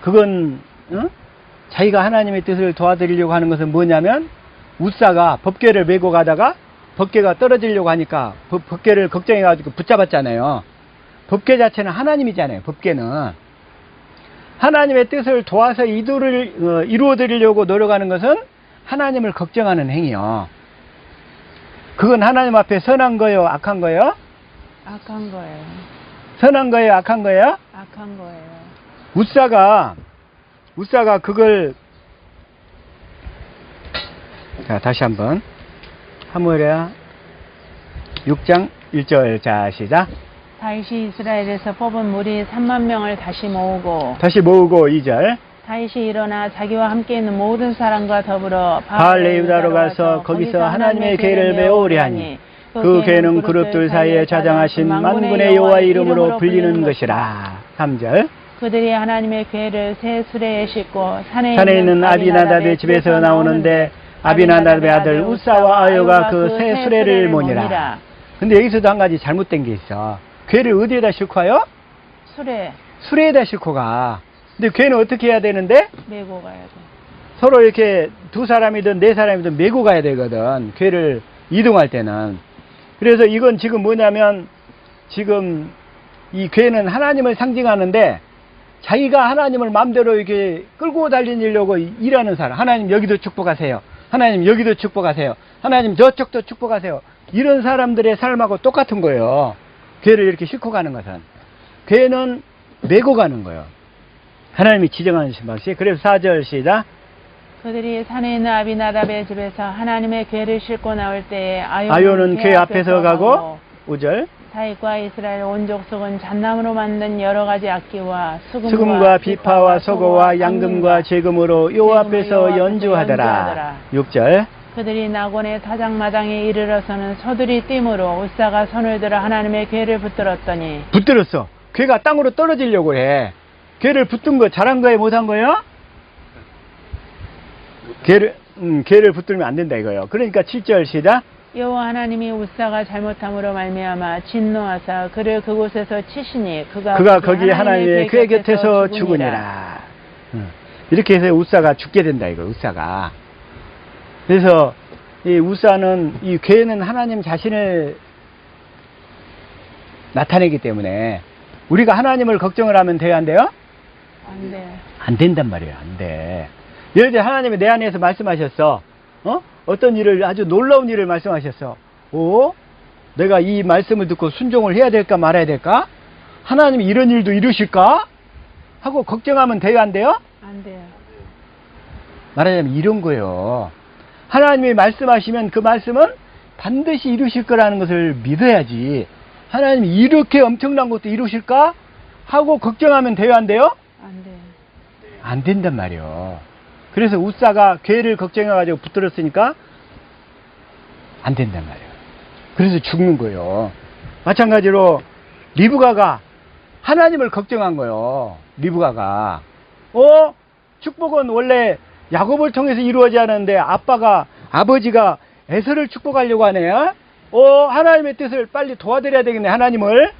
그건 자기가 하나님의 뜻을 도와드리려고 하는 것은 뭐냐면, 웃사가 법궤를 메고 가다가 법궤가 떨어지려고 하니까 법궤를 걱정해가지고 붙잡았잖아요. 법궤 자체는 하나님이잖아요. 법궤는 하나님의 뜻을 도와서 이루어드리려고 노력하는 것은 하나님을 걱정하는 행위요. 그건 하나님 앞에 선한 거예요? 악한 거예요? 악한 거예요. 선한 거예요? 악한 거예요? 악한 거예요. 웃사가 그걸, 자, 다시 한번. 하모랴 6장 1절. 자, 시작. 다윗이 이스라엘에서 뽑은 무리 3만 명을 다시 모으고 2절. 다윗이 일어나 자기와 함께 있는 모든 사람과 더불어 바알레유다로 가서 거기서 하나님의 궤를 메우려 하니 그 궤는 그룹들 사이에 좌장하신 만군의 여호와 이름으로 불리는 것이라. 3절. 그들이 하나님의 궤를 새 수레에 싣고 산에 있는 아비나답의 집에서 나오는데 아비나답의 아들 우사와 아요가 그 새 수레를 모니라. 근데 여기서도 한 가지 잘못된 게 있어. 궤를 어디에다 싣고 가요? 수레에다 싣고 가. 근데 궤는 어떻게 해야 되는데? 메고 가야 돼. 서로 이렇게 두 사람이든 네 사람이든 메고 가야 되거든. 궤를 이동할 때는. 그래서 이건 지금 뭐냐면, 지금 이 궤는 하나님을 상징하는데 자기가 하나님을 마음대로 이렇게 끌고 달리려고 일하는 사람. 하나님 여기도 축복하세요. 하나님 여기도 축복하세요. 하나님 저쪽도 축복하세요. 이런 사람들의 삶하고 똑같은 거예요. 괴를 이렇게 싣고 가는 것은 괴는 메고 가는 거예요. 하나님이 지정하신 방식. 그래서 4절 시작. 그들이 산에 있는 아비나답의 집에서 하나님의 괴를 싣고 나올 때에 아요는 괴 앞에서 가고 5절 사익과 이스라엘 온 족속은 잣나무로 만든 여러 가지 악기와 수금과 비파와 소고와 양금과 제금으로 요 앞에서 연주하더라. 6절 그들이 낙원의 타작마당에 이르러서는 소들이 뛰므로 우사가 손을 들어 하나님의 괴를 붙들었더니 붙들었어. 괴가 땅으로 떨어지려고 해. 괴를 붙든 거 잘한 거예요, 못한 거예요? 괴를 붙들면 안 된다 이거예요. 그러니까 7절 시작. 여호와 하나님이 우사가 잘못함으로 말미암아 진노하사 그를 그곳에서 치시니 그가 거기 하나님의 괴 곁에서 죽으니라. 이렇게 해서 우사가 죽게 된다 이거. 우사가. 그래서 이 우사는 이 괴는 하나님 자신을 나타내기 때문에 우리가 하나님을 걱정을 하면 돼요, 안 돼요? 안 돼. 안 된단 말이에요. 안 돼. 예를 들어 하나님이 내 안에서 말씀하셨어. 어떤 일을 아주 놀라운 일을 말씀하셨어. 내가 이 말씀을 듣고 순종을 해야 될까 말아야 될까? 하나님이 이런 일도 이루실까? 하고 걱정하면 돼요, 안 돼요? 안 돼요. 말하자면 이런 거예요. 하나님이 말씀하시면 그 말씀은 반드시 이루실 거라는 것을 믿어야지. 하나님이 이렇게 엄청난 것도 이루실까? 하고 걱정하면 돼요, 안 돼요? 안 돼. 안 된단 말이에요. 그래서 우사가 괴를 걱정해가지고 붙들었으니까 안 된단 말이에요. 그래서 죽는 거예요. 마찬가지로 리브가가 하나님을 걱정한 거예요. 리브가가 축복은 원래 야곱을 통해서 이루어져야 하는데 아버지가 에서를 축복하려고 하네요. 하나님의 뜻을 빨리 도와드려야 되겠네, 하나님을.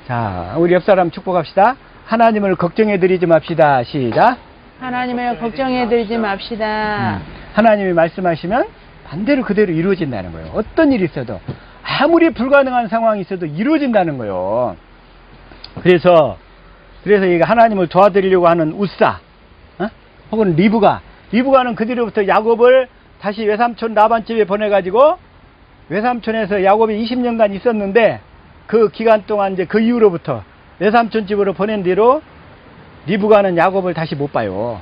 자, 우리 옆사람 축복합시다. 하나님을 걱정해드리지 맙시다. 시작. 하나님을 걱정해드리지 맙시다. 하나님이 말씀하시면 반대로 그대로 이루어진다는 거예요. 어떤 일이 있어도 아무리 불가능한 상황이 있어도 이루어진다는 거예요. 그래서 이게 하나님을 도와드리려고 하는 우사, 혹은 리브가는 그 뒤로부터 야곱을 다시 외삼촌 라반 집에 보내가지고 외삼촌에서 야곱이 20년간 있었는데 그 기간 동안 이제 그 이후로부터 외삼촌 집으로 보낸 뒤로 리브가는 야곱을 다시 못 봐요.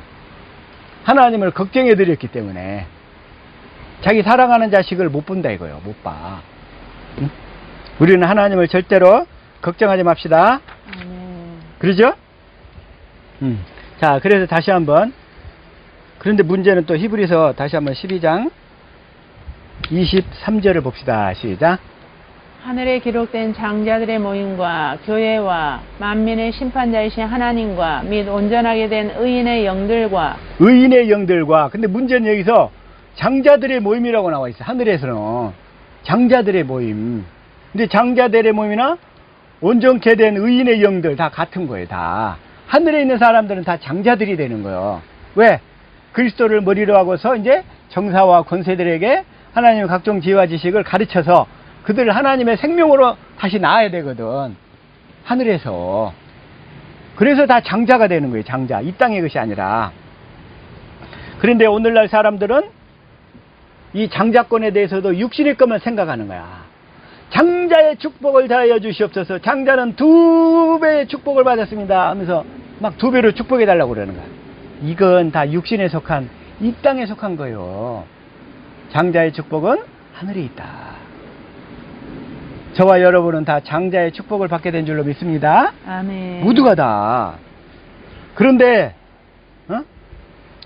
하나님을 걱정해 드렸기 때문에 자기 사랑하는 자식을 못 본다 이거예요. 못 봐. 응? 우리는 하나님을 절대로 걱정하지 맙시다. 그러죠? 자, 그래서 다시 한번, 그런데 문제는 또 히브리서 다시 한번 12장 23절을 봅시다. 시작. 하늘에 기록된 장자들의 모임과 교회와 만민의 심판자이신 하나님과 및 온전하게 된 의인의 영들과 근데 문제는 여기서 장자들의 모임이라고 나와 있어. 하늘에서는 장자들의 모임. 근데 장자들의 모임이나 온전케 된 의인의 영들 다 같은 거예요. 다 하늘에 있는 사람들은 다 장자들이 되는 거예요. 왜? 그리스도를 머리로 하고서 이제 정사와 권세들에게 하나님의 각종 지혜와 지식을 가르쳐서 그들을 하나님의 생명으로 다시 낳아야 되거든. 하늘에서. 그래서 다 장자가 되는 거예요. 장자. 이 땅의 것이 아니라. 그런데 오늘날 사람들은 이 장자권에 대해서도 육신의 것만 생각하는 거야. 장자의 축복을 다하여 주시옵소서. 장자는 2배의 축복을 받았습니다 하면서 막 2배로 축복해 달라고 그러는 거야. 이건 다 육신에 속한, 이 땅에 속한 거예요. 장자의 축복은 하늘에 있다. 저와 여러분은 다 장자의 축복을 받게 된 줄로 믿습니다. 아멘. 모두가 다. 그런데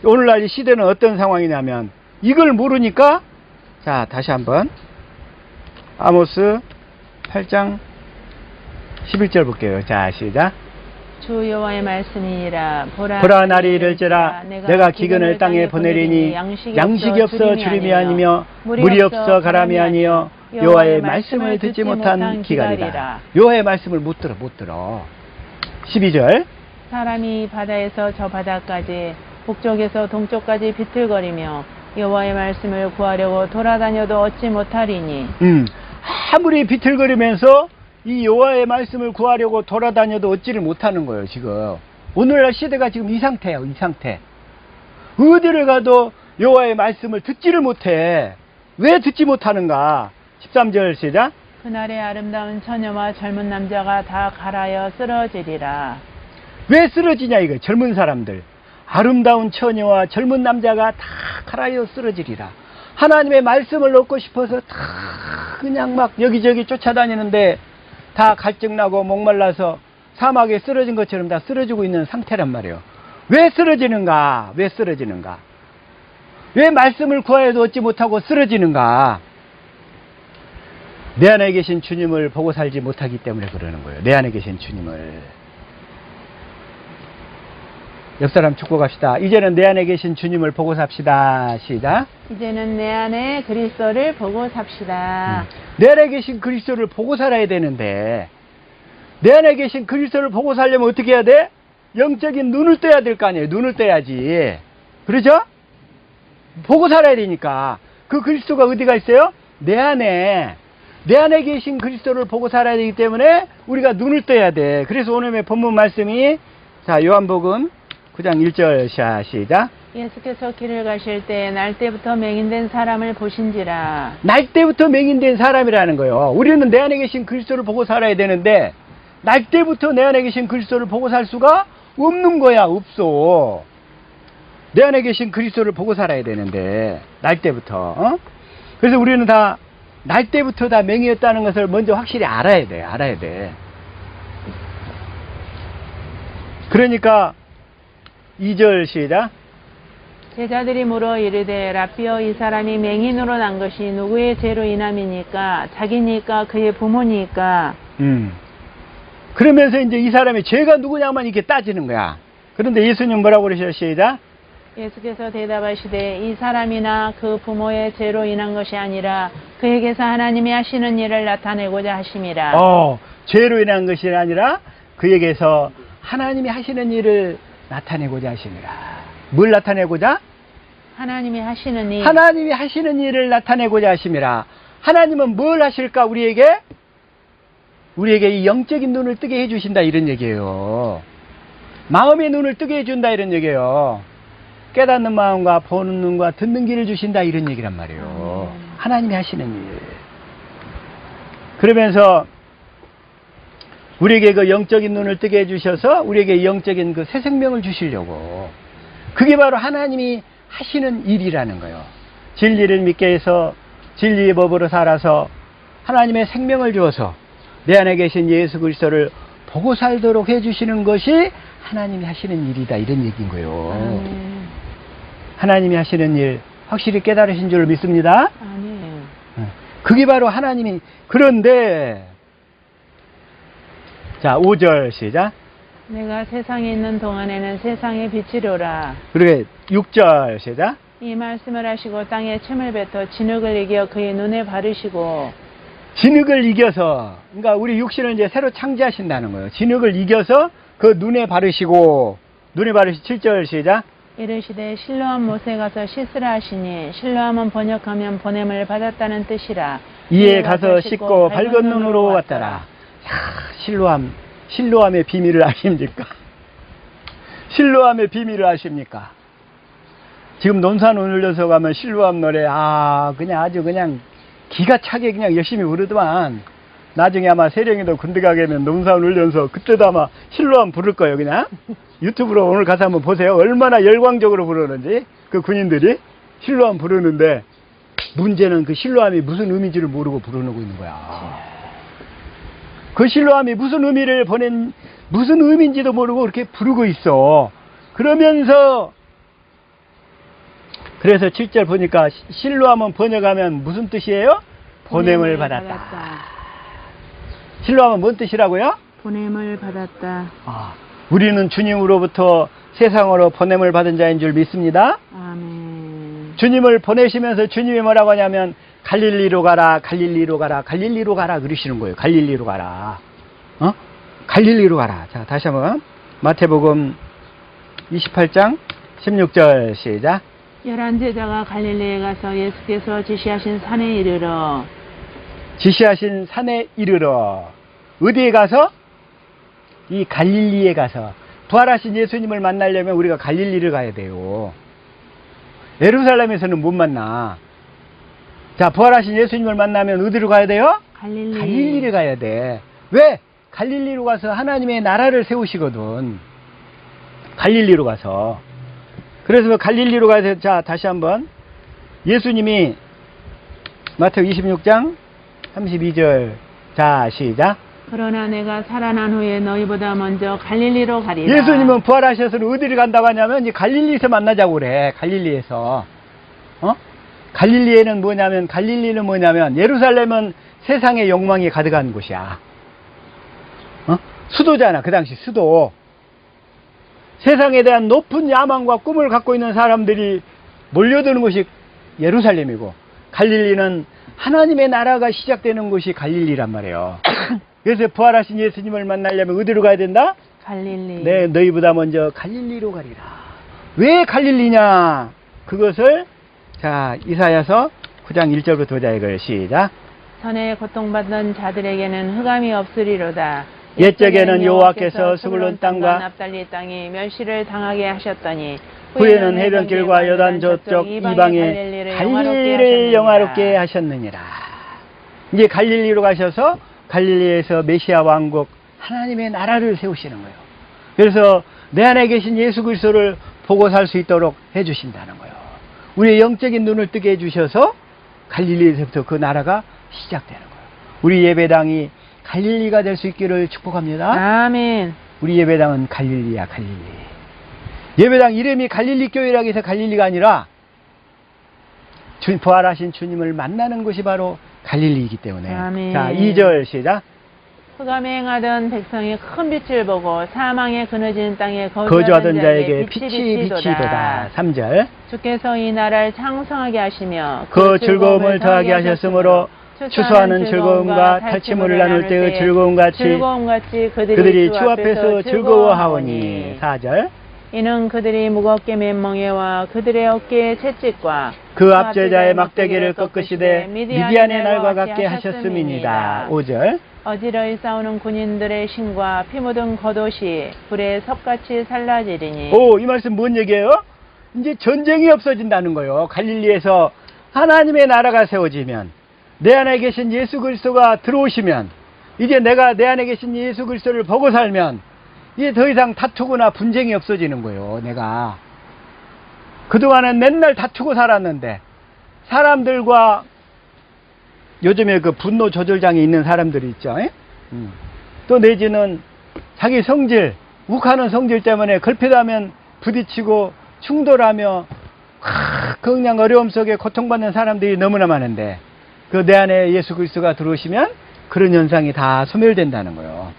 오늘날 이 시대는 어떤 상황이냐면 이걸 모르니까, 자, 다시 한번 아모스 8장 11절 볼게요. 자, 시작. 주 여호와의 말씀이니라. 보라 날이 이를지라 내가 기근을 땅에 보내리니 양식이 없어 주림이 아니며 물이 없어 가람이 아니요 여호와의 말씀을 듣지 못한 기갈이다. 여호와의 말씀을 못 들어. 12절. 사람이 바다에서 저 바다까지 북쪽에서 동쪽까지 비틀거리며 여호와의 말씀을 구하려고 돌아다녀도 얻지 못하리니. 아무리 비틀거리면서 이 여호와의 말씀을 구하려고 돌아다녀도 얻지를 못하는 거예요. 지금 오늘날 시대가 지금 이 상태예요. 이 상태. 어디를 가도 여호와의 말씀을 듣지를 못해. 왜 듣지 못하는가? 13절 시작. 그날에 아름다운 처녀와 젊은 남자가 다 갈아여 쓰러지리라. 왜 쓰러지냐 이거. 젊은 사람들. 아름다운 처녀와 젊은 남자가 다 갈아여 쓰러지리라. 하나님의 말씀을 얻고 싶어서 다 그냥 막 여기저기 쫓아다니는데 다 갈증나고 목말라서 사막에 쓰러진 것처럼 다 쓰러지고 있는 상태란 말이에요. 왜 쓰러지는가? 왜 쓰러지는가? 왜 말씀을 구하여도 얻지 못하고 쓰러지는가? 내 안에 계신 주님을 보고 살지 못하기 때문에 그러는 거예요. 내 안에 계신 주님을. 옆 사람 축구 갑시다. 이제는 내 안에 계신 주님을 보고 삽시다. 시작. 이제는 내 안에 그리스도를 보고 삽시다. 내 안에 계신 그리스도를 보고 살아야 되는데 내 안에 계신 그리스도를 보고 살려면 어떻게 해야 돼? 영적인 눈을 떠야 될 거 아니에요. 눈을 떠야지. 그렇죠? 보고 살아야 되니까. 그 그리스도가 어디가 있어요? 내 안에 계신 그리스도를 보고 살아야 되기 때문에 우리가 눈을 떠야 돼. 그래서 오늘의 본문 말씀이 자, 요한복음 9장 1절 시작. 예수께서 길을 가실 때 날 때부터 맹인된 사람을 보신지라. 날 때부터 맹인된 사람이라는 거예요. 우리는 내 안에 계신 그리스도를 보고 살아야 되는데 날 때부터 내 안에 계신 그리스도를 보고 살 수가 없는 거야. 없어. 내 안에 계신 그리스도를 보고 살아야 되는데 날 때부터. 어? 그래서 우리는 다 날 때부터 다 맹이었다는 것을 먼저 확실히 알아야 돼. 알아야 돼. 그러니까 2절 시작. 제자들이 물어 이르되 라삐어 이 사람이 맹인으로 난 것이 누구의 죄로 인함이니까 자기니까 그의 부모니까. 그러면서 이제 이 사람이 죄가 누구냐만 이렇게 따지는 거야. 그런데 예수님 뭐라고 그러셔? 시작. 예수께서 대답하시되 이 사람이나 그 부모의 죄로 인한 것이 아니라 그에게서 하나님이 하시는 일을 나타내고자 하심이라. 죄로 인한 것이 아니라 그에게서 하나님이 하시는 일을 나타내고자 하심이라. 뭘 나타내고자? 하나님이 하시는 일. 하나님이 하시는 일을 나타내고자 하심이라. 하나님은 뭘 하실까? 우리에게 이 영적인 눈을 뜨게 해주신다 이런 얘기예요. 마음의 눈을 뜨게 해준다 이런 얘기예요. 깨닫는 마음과 보는 눈과 듣는 길을 주신다 이런 얘기란 말이에요. 하나님이 하시는 일. 그러면서 우리에게 그 영적인 눈을 뜨게 해주셔서 우리에게 영적인 그 새 생명을 주시려고. 그게 바로 하나님이 하시는 일이라는 거예요. 진리를 믿게 해서 진리의 법으로 살아서 하나님의 생명을 주어서 내 안에 계신 예수 그리스도를 보고 살도록 해주시는 것이 하나님이 하시는 일이다 이런 얘기인 거예요. 하나님이 하시는 일 확실히 깨달으신 줄 믿습니다. 아니에요. 그게 바로 하나님이. 그런데 자 5절 시작. 내가 세상에 있는 동안에는 세상의 빛이로라. 그리고 6절 시작. 이 말씀을 하시고 땅에 침을 뱉어 진흙을 이겨 그의 눈에 바르시고. 진흙을 이겨서, 그러니까 우리 육신을 이제 새로 창조하신다는 거예요. 진흙을 이겨서 그 눈에 바르시고. 7절 시작. 이르시되 실로암 못에 가서 씻으라 하시니 실로암은 번역하면 보냄을 받았다는 뜻이라. 이에 가서 씻고 밝은 눈으로 왔더라. 실로암의 비밀을 아십니까? 실로암의 비밀을 아십니까? 지금 논산 울려서 가면 실로암 노래 그냥 아주 그냥 기가 차게 그냥 열심히 부르더만 나중에 아마 세령이도 군대 가게 되면 논산 울려서 그때도 아마 실로암 부를 거예요. 그냥 유튜브로 오늘 가서 한번 보세요. 얼마나 열광적으로 부르는지 그 군인들이 실로암 부르는데 문제는 그 실로암이 무슨 의미인지를 모르고 부르고 있는 거야. 그 실로암이 무슨 의미인지도 모르고 그렇게 부르고 있어. 그래서 7절 보니까 실로암은 번역하면 무슨 뜻이에요? 보냄을 받았다. 실로암은 뭔 뜻이라고요? 보냄을 받았다. 우리는 주님으로부터 세상으로 보냄을 받은 자인 줄 믿습니다. 아멘. 주님을 보내시면서 주님이 뭐라고 하냐면 갈릴리로 가라, 갈릴리로 가라, 갈릴리로 가라 그러시는 거예요. 갈릴리로 가라. 갈릴리로 가라. 자, 다시 한번 마태복음 28장 16절 시작. 11 제자가 갈릴리에 가서 예수께서 지시하신 산에 이르러. 지시하신 산에 이르러. 어디에 가서? 이 갈릴리에 가서. 부활하신 예수님을 만나려면 우리가 갈릴리를 가야 돼요. 예루살렘에서는 못 만나. 자, 부활하신 예수님을 만나면 어디로 가야 돼요? 갈릴리. 갈릴리를 가야 돼. 왜? 갈릴리로 가서 하나님의 나라를 세우시거든. 갈릴리로 가서. 그래서 갈릴리로 가서, 자, 다시 한번. 예수님이 마태복 26장 32절. 자, 시작. 그러나 내가 살아난 후에 너희보다 먼저 갈릴리로 가리라. 예수님은 부활하셔서 어디를 간다고 하냐면, 이제 갈릴리에서 만나자고 그래. 갈릴리에서. 갈릴리는 뭐냐면, 예루살렘은 세상의 욕망이 가득한 곳이야. 수도잖아. 그 당시 수도. 세상에 대한 높은 야망과 꿈을 갖고 있는 사람들이 몰려드는 곳이 예루살렘이고, 갈릴리는 하나님의 나라가 시작되는 곳이 갈릴리란 말이에요. 그래서 부활하신 예수님을 만나려면 어디로 가야 된다? 갈릴리. 네, 너희보다 먼저 갈릴리로 가리라. 왜 갈릴리냐? 그것을, 자, 이사야서 9장 1절부터 보자. 이걸 시작. 전에 고통받던 자들에게는 흑암이 없으리로다. 옛적에는 여호와께서 스불론 땅과 납달리 땅이 멸시를 당하게 하셨더니 후에는 해변길과 여단 저쪽 이방의 갈릴리를 영화롭게 하셨느니라. 이제 갈릴리로 가셔서 갈릴리에서 메시아 왕국 하나님의 나라를 세우시는 거예요. 그래서 내 안에 계신 예수 그리스도를 보고 살 수 있도록 해주신다는 거예요. 우리의 영적인 눈을 뜨게 해주셔서 갈릴리에서부터 그 나라가 시작되는 거예요. 우리 예배당이 갈릴리가 될 수 있기를 축복합니다. 아멘. 우리 예배당은 갈릴리야, 갈릴리. 예배당 이름이 갈릴리 교회라고 해서 갈릴리가 아니라 부활하신 주님을 만나는 곳이 바로 갈릴리이기 때문에. 아멘. 자, 2절 시작. 흑암에 행하던 백성이 큰 빛을 보고 사망에 그늘진 땅에 거주하던 자에게 빛이 비치도다. 3절. 주께서 이 나라를 창성하게 하시며 그 즐거움을 더하게 하셨으므로 추수하는 즐거움과 탈취물을 나눌 때의 즐거움같이 그들이 주 앞에서 즐거워하오니. 4절. 이는 그들이 무겁게 맨 멍에와 그들의 어깨에 채찍과 그 압제자의 막대기를 꺾으시되 미디안의 날과 같게 하셨음이니이다. 5절. 어지러이 싸우는 군인들의 신과 피 묻은 겉옷이 불에 섭같이 살라지리니. 이 말씀 뭔 얘기예요? 이제 전쟁이 없어진다는 거예요. 갈릴리에서 하나님의 나라가 세워지면, 내 안에 계신 예수 그리스도가 들어오시면, 이제 내가 내 안에 계신 예수 그리스도를 보고 살면 이제 더 이상 다투거나 분쟁이 없어지는 거예요. 내가 그동안은 맨날 다투고 살았는데, 사람들과 요즘에 그 분노 조절장애 있는 사람들이 있죠. 또 내지는 자기 성질, 욱하는 성질 때문에 걸핏하면 부딪히고 충돌하며 그냥 어려움 속에 고통받는 사람들이 너무나 많은데, 그 내 안에 예수 그리스도가 들어오시면 그런 현상이 다 소멸된다는 거예요.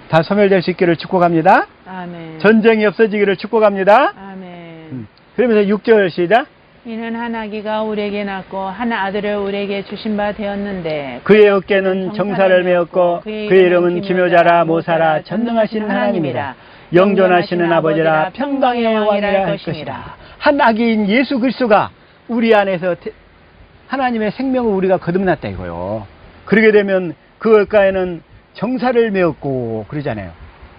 다 소멸될 수 있기를 축복합니다. 아멘. 전쟁이 없어지기를 축복합니다. 아멘. 그러면서 6절 시작. 이는 한 아기가 우리에게 낳고 한 아들을 우리에게 주신 바 되었는데 그의 어깨는 정사를 메었고 그의 이름은 기묘자라 모사라 전능하신 하나님이라 영존하시는 아버지라 평강의 왕이라 할 것이라. 한 아기인 예수 그리스도가 우리 안에서 하나님의 생명을 우리가 거듭났다 이거요. 그러게 되면 그 어깨에는 정사를 메었고 그러잖아요.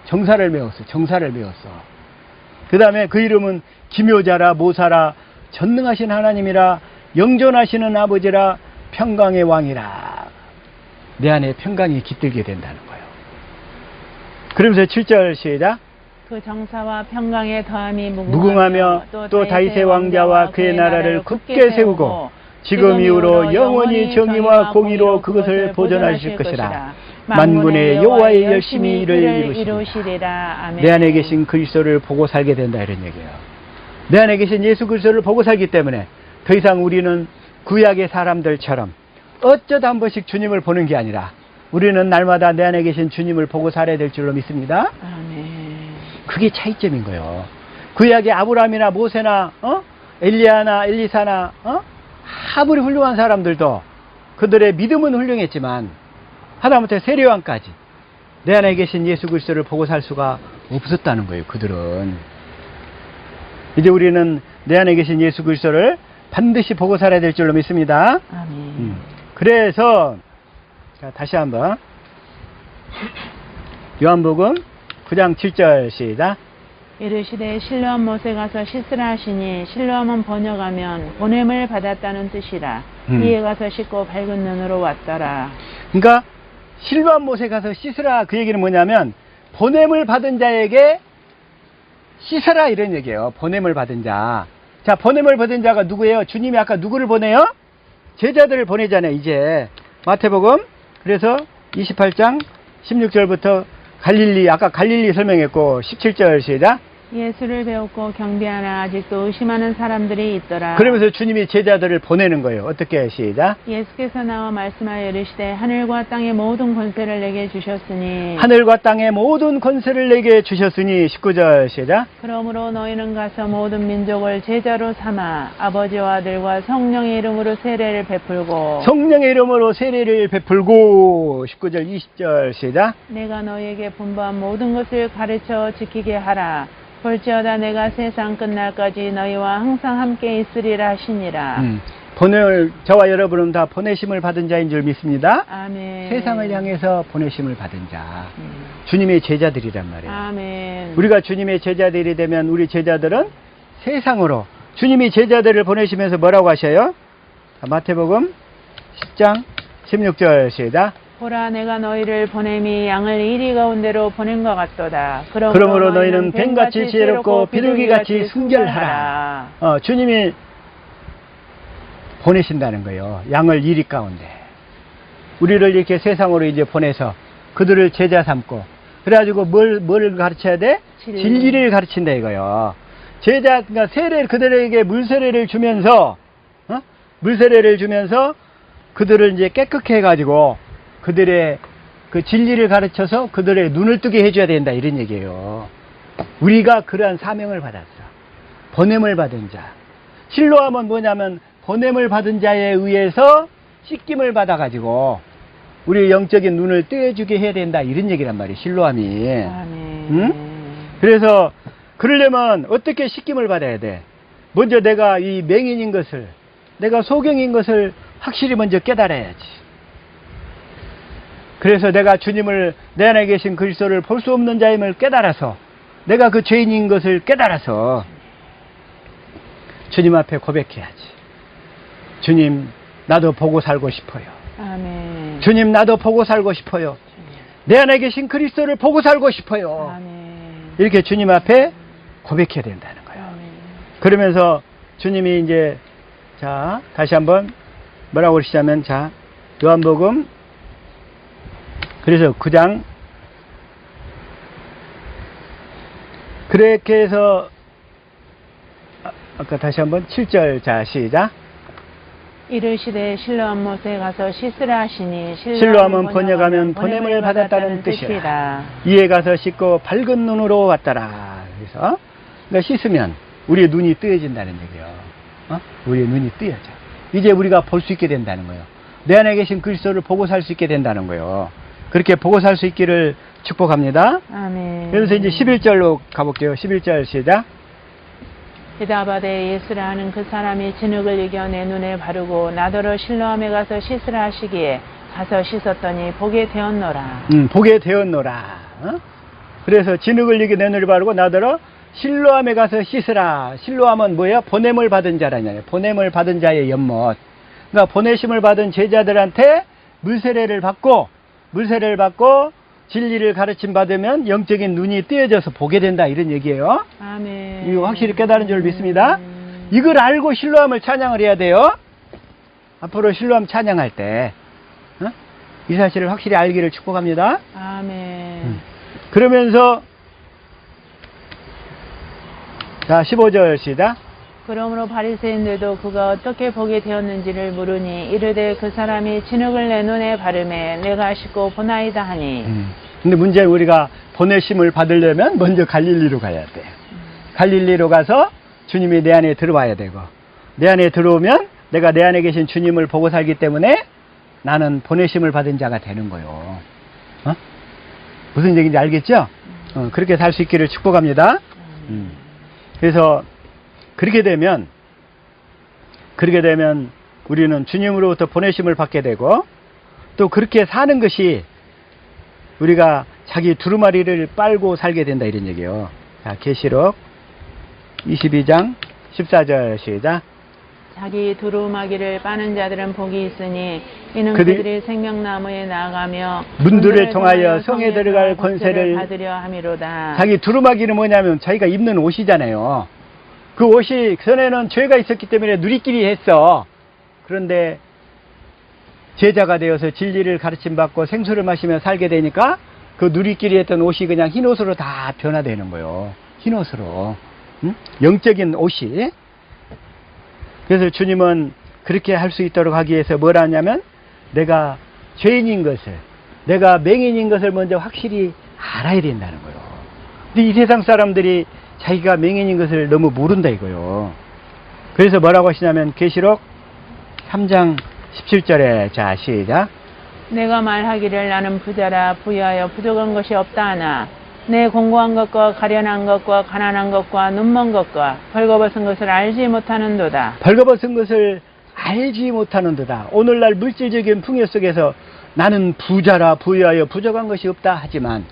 정사를 메었어. 정사를 메었어. 그 다음에 그 이름은 기묘자라 모사라 전능하신 하나님이라 영존하시는 아버지라 평강의 왕이라. 내 안에 평강이 깃들게 된다는 거예요. 그러면서 7절 시작. 그 정사와 평강의 더함이 무궁하며 또 다윗의 왕자와 그의 나라를 굳게 세우고 지금 이후로 영원히 정의와 공의로 그것을 보존하실 것이라. 만군의 여호와의 열심히 일을 이루시리라. 아멘. 내 안에 계신 그리스도를 보고 살게 된다 이런 얘기예요. 내 안에 계신 예수 그리스도를 보고 살기 때문에 더 이상 우리는 구약의 사람들처럼 어쩌다 한 번씩 주님을 보는 게 아니라 우리는 날마다 내 안에 계신 주님을 보고 살아야 될 줄로 믿습니다. 아멘. 그게 차이점인 거예요. 구약의 아브라함이나 모세나 엘리야나 엘리사나 아무리 훌륭한 사람들도 그들의 믿음은 훌륭했지만 하다못해 세례요한까지 내 안에 계신 예수 그리스도를 보고 살 수가 없었다는 거예요. 그들은. 이제 우리는 내 안에 계신 예수 그리스도를 반드시 보고 살아야 될 줄로 믿습니다. 아멘. 그래서 자, 다시 한번 요한복음 9장 7절 시작. 이르시되 실로암 못에 가서 씻으라 하시니 실로암은 번역하면 보냄을 받았다는 뜻이라. 이에 가서 씻고 밝은 눈으로 왔더라. 그러니까 실로암 못에 가서 씻으라 그 얘기는 뭐냐면 보냄을 받은 자에게 씻어라 이런 얘기예요. 보냄을 받은 자. 자, 보냄을 받은 자가 누구예요? 주님이 아까 누구를 보내요? 제자들을 보내잖아요. 이제 마태복음 그래서 28장 16절부터 갈릴리 아까 갈릴리 설명했고 17절 시작. 예수를 배웠고 경비하나 아직도 의심하는 사람들이 있더라. 그러면서 주님이 제자들을 보내는 거예요. 어떻게 시작. 예수께서 나와 말씀하여 이르시되 하늘과 땅의 모든 권세를 내게 주셨으니 하늘과 땅의 모든 권세를 내게 주셨으니 19절 시작. 그러므로 너희는 가서 모든 민족을 제자로 삼아 아버지와 아들과 성령의 이름으로 세례를 베풀고 성령의 이름으로 세례를 베풀고 19절 20절 시작. 내가 너희에게 분부한 모든 것을 가르쳐 지키게 하라. 볼지어다 내가 세상 끝날까지 너희와 항상 함께 있으리라 하시니라. 저와 여러분은 다 보내심을 받은 자인 줄 믿습니다. 아멘. 세상을 향해서 보내심을 받은 자. 주님의 제자들이란 말이에요. 아멘. 우리가 주님의 제자들이 되면 우리 제자들은 세상으로 주님이 제자들을 보내시면서 뭐라고 하셔요? 마태복음 10장 16절 시작. 보라 내가 너희를 보냄이 양을 이리 가운데로 보낸 것 같도다. 그러므로 너희는 뱀같이 지혜롭고 비둘기같이 순결하라. 주님이 보내신다는 거예요. 양을 이리 가운데. 우리를 이렇게 세상으로 이제 보내서 그들을 제자 삼고 그래가지고 뭘 가르쳐야 돼? 진리를 가르친다 이거요. 제자 그러니까 그들에게 물세례를 주면서 그들을 이제 깨끗게 해가지고 그들의 그 진리를 가르쳐서 그들의 눈을 뜨게 해줘야 된다 이런 얘기예요. 우리가 그러한 사명을 받았어. 보냄을 받은 자. 실로암은 뭐냐면 보냄을 받은 자에 의해서 씻김을 받아가지고 우리 영적인 눈을 뜨여주게 해야 된다 이런 얘기란 말이에요. 실로암이. 응? 그래서 그러려면 어떻게 씻김을 받아야 돼? 먼저 내가 이 맹인인 것을 내가 소경인 것을 확실히 먼저 깨달아야지. 그래서 내가 주님을 내 안에 계신 그리스도를 볼 수 없는 자임을 깨달아서 내가 그 죄인인 것을 깨달아서 주님 앞에 고백해야지. 주님 나도 보고 살고 싶어요. 아멘. 주님 나도 보고 살고 싶어요. 내 안에 계신 그리스도를 보고 살고 싶어요. 아멘. 이렇게 주님 앞에 고백해야 된다는 거예요. 아멘. 그러면서 주님이 이제 자 다시 한번 뭐라고 그러시자면 자 요한복음 그래서 9장 그렇게 해서 아까 다시 한번 7절 자 시작. 이르시되 실로암 못에 가서 씻으라 하시니 실로암은 번역하면 보냄을 받았다는 뜻이라. 이에 가서 씻고 밝은 눈으로 왔더라. 그래서 그러니까 씻으면 우리의 눈이 뜨여진다는 얘기예요. 우리의 눈이 뜨여져. 이제 우리가 볼 수 있게 된다는 거예요. 내 안에 계신 그리스도를 보고 살 수 있게 된다는 거예요. 그렇게 보고 살 수 있기를 축복합니다. 아멘. 그래서 이제 11절로 가볼게요. 11절 시작. 대답하되 예수라 하는 그 사람이 진흙을 이겨 내 눈에 바르고 나더러 실로암에 가서 씻으라 하시기에 가서 씻었더니 보게 되었노라. 보게 되었노라. 그래서 진흙을 이겨 내 눈에 바르고 나더러 실로암에 가서 씻으라. 실로암은 뭐예요? 보냄을 받은 자라냐. 보냄을 받은 자의 연못. 그러니까 보내심을 받은 제자들한테 물세례를 받고 진리를 가르침 받으면 영적인 눈이 뜨여져서 보게 된다 이런 얘기예요. 아멘. 이거 확실히 깨달은 줄 믿습니다. 이걸 알고 실로암을 찬양을 해야 돼요. 앞으로 실로암 찬양할 때 이 사실을 확실히 알기를 축복합니다. 아멘. 그러면서 자 15절 시작. 그러므로 바리새인들도 그가 어떻게 보게 되었는지를 물으니 이르되 그 사람이 진흙을 내 눈에 바르매 내가 씻고 보나이다 하니. 근데 문제는 우리가 보내심을 받으려면 먼저 갈릴리로 가야 돼. 갈릴리로 가서 주님이 내 안에 들어와야 되고 내 안에 들어오면 내가 내 안에 계신 주님을 보고 살기 때문에 나는 보내심을 받은 자가 되는 거예요. 무슨 얘기인지 알겠죠? 그렇게 살 수 있기를 축복합니다. 그래서 그렇게 되면 우리는 주님으로부터 보내심을 받게 되고 또 그렇게 사는 것이 우리가 자기 두루마리를 빨고 살게 된다 이런 얘기예요. 자, 계시록 22장 14절 시작. 자기 두루마기를 빠는 자들은 복이 있으니 이는 그들이 그들이 생명나무에 나가며 문들을 통하여 성에 들어갈 권세를 받으려 함이로다. 자기 두루마기는 뭐냐면 자기가 입는 옷이잖아요. 그 옷이 전에는 죄가 있었기 때문에 누리끼리 했어. 그런데 제자가 되어서 진리를 가르침받고 생수를 마시며 살게 되니까 그 누리끼리 했던 옷이 그냥 흰 옷으로 다 변화되는 거예요. 흰 옷으로. 응? 영적인 옷이. 그래서 주님은 그렇게 할 수 있도록 하기 위해서 뭘 하냐면 내가 죄인인 것을, 내가 맹인인 것을 먼저 확실히 알아야 된다는 거예요. 근데 이 세상 사람들이 자기가 맹인인 것을 너무 모른다 이거요. 그래서 뭐라고 하시냐면 계시록 3장 17절에 자 시작. 내가 말하기를 나는 부자라 부유하여 부족한 것이 없다 하나 내 공고한 것과 가련한 것과 가난한 것과 눈먼 것과 벌거벗은 것을 알지 못하는도다. 벌거벗은 것을 알지 못하는도다. 오늘날 물질적인 풍요 속에서 나는 부자라 부유하여 부족한 것이 없다 하지만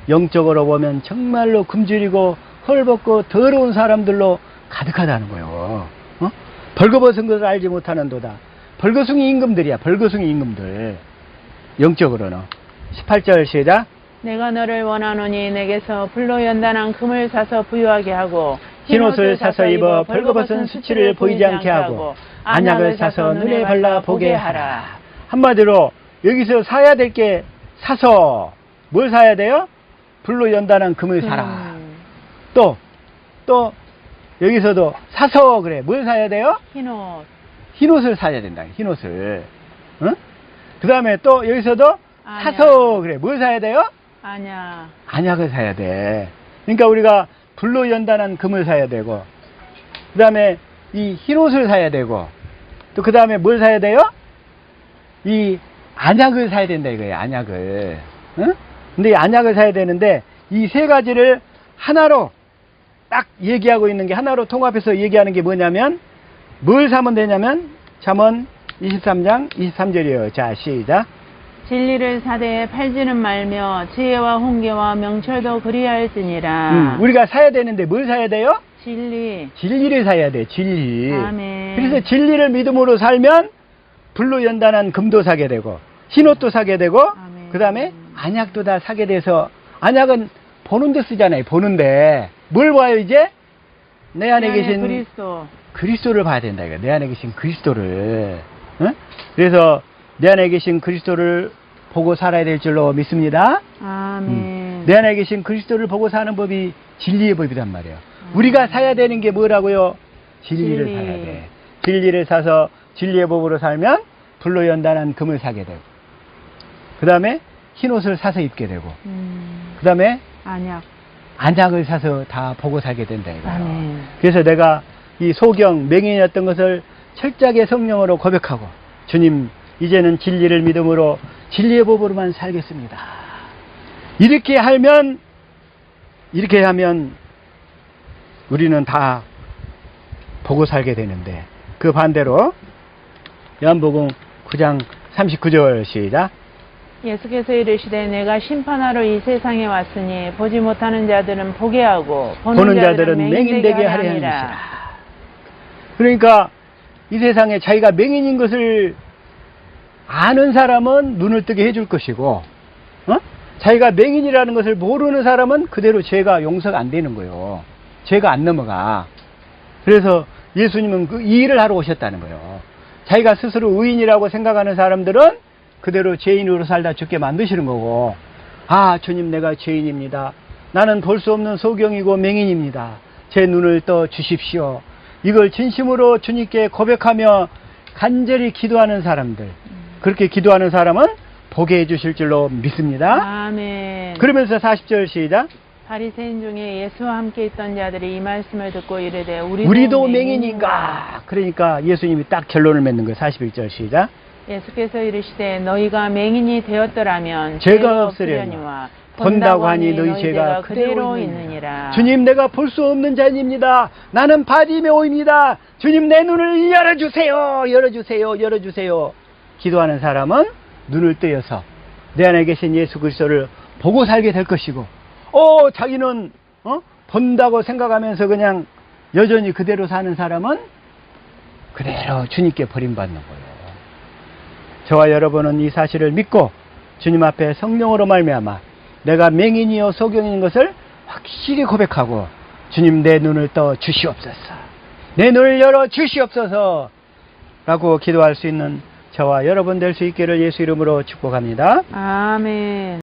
영적으로 보면 정말로 굶주리고 헐벗고 더러운 사람들로 가득하다는 거예요. 어? 벌거벗은 것을 알지 못하는도다. 벌거숭이 임금들이야. 벌거숭이 임금들. 영적으로는 18절 시작. 내가 너를 원하노니 내게서 불로 연단한 금을 사서 부유하게 하고 흰옷을 사서 입어 벌거벗은 수치를 보이지 않게 하고 안약을 사서 눈에 발라 보게 하라. 한마디로 여기서 사야 될 게 사서 뭘 사야 돼요? 불로 연단한 금을 사라. 또 여기서도 사서 그래. 뭘 사야 돼요? 흰옷. 흰옷을 사야 된다. 흰옷을. 응? 그 다음에 또 여기서도 안약. 사서 그래. 뭘 사야 돼요? 안약. 안약을 사야 돼. 그러니까 우리가 불로 연단한 금을 사야 되고, 그 다음에 이 흰옷을 사야 되고, 또 그 다음에 뭘 사야 돼요? 이 안약을 사야 된다 이거예요. 안약을. 응? 근데 이 안약을 사야 되는데 이 세 가지를 하나로 딱 얘기하고 있는 게 하나로 통합해서 얘기하는 게 뭐냐면 뭘 사면 되냐면 잠언 23장 23절이에요. 자 시작. 진리를 사되 팔지는 말며 지혜와 훈계와 명철도 그리할지니라. 우리가 사야 되는데 뭘 사야 돼요? 진리. 진리를 사야 돼. 진리. 아멘. 그래서 진리를 믿음으로 살면 불로 연단한 금도 사게 되고 흰옷도 사게 되고 그 다음에 안약도 다 사게 돼서 안약은 보는 데 쓰잖아요. 보는데 뭘 봐요 이제? 내 안에 계신 그리스도를 봐야 된다 이거. 내 안에 계신 그리스도를. 응? 그래서 내 안에 계신 그리스도를 보고 살아야 될 줄로 믿습니다. 아멘. 내 안에 계신 그리스도를 보고 사는 법이 진리의 법이란 말이에요. 우리가 사야 되는 게 뭐라고요? 진리를 진리. 사야 돼. 진리를 사서 진리의 법으로 살면 불로 연단한 금을 사게 되고 그 다음에 흰옷을 사서 입게 되고 그 다음에 안약을 사서 다 보고 살게 된다 이거예요. 그래서 내가 이 소경 맹인이었던 것을 철저하게 성령으로 고백하고 주님 이제는 진리를 믿음으로 진리의 법으로만 살겠습니다. 이렇게 하면 우리는 다 보고 살게 되는데 그 반대로 요한복음 9장 39절 시작. 예수께서 이르시되 내가 심판하러 이 세상에 왔으니 보지 못하는 자들은 보게 하고 보는 자들은 맹인되게 하려 함이라. 그러니까 이 세상에 자기가 맹인인 것을 아는 사람은 눈을 뜨게 해줄 것이고 자기가 맹인이라는 것을 모르는 사람은 그대로 죄가 용서가 안 되는 거예요. 죄가 안 넘어가. 그래서 예수님은 이 일을 하러 오셨다는 거예요. 자기가 스스로 의인이라고 생각하는 사람들은 그대로 죄인으로 살다 죽게 만드시는 거고, 아 주님 내가 죄인입니다. 나는 볼 수 없는 소경이고 맹인입니다. 제 눈을 떠 주십시오. 이걸 진심으로 주님께 고백하며 간절히 기도하는 사람들, 그렇게 기도하는 사람은 보게 해주실 줄로 믿습니다. 아멘. 그러면서 40절 시작. 바리새인 중에 예수와 함께 있던 자들이 이 말씀을 듣고 이르되 우리도 맹인인가? 그러니까 예수님이 딱 결론을 맺는 거예요. 41절 시작. 예수께서 이르시되 너희가 맹인이 되었더라면 죄가 없으려니와 본다고 하니 너희 죄가 그대로 있느니라. 주님 내가 볼 수 없는 자입니다. 나는 바디메오입니다. 주님 내 눈을 열어주세요. 열어주세요. 열어주세요. 기도하는 사람은 눈을 뜨여서 내 안에 계신 예수 그리스도를 보고 살게 될 것이고, 자기는 본다고 생각하면서 그냥 여전히 그대로 사는 사람은 그대로 주님께 버림받는 거예요. 저와 여러분은 이 사실을 믿고 주님 앞에 성령으로 말미암아 내가 맹인이요 소경인 것을 확실히 고백하고 주님 내 눈을 떠 주시옵소서, 내 눈을 열어 주시옵소서 라고 기도할 수 있는 저와 여러분 될 수 있기를 예수 이름으로 축복합니다. 아멘.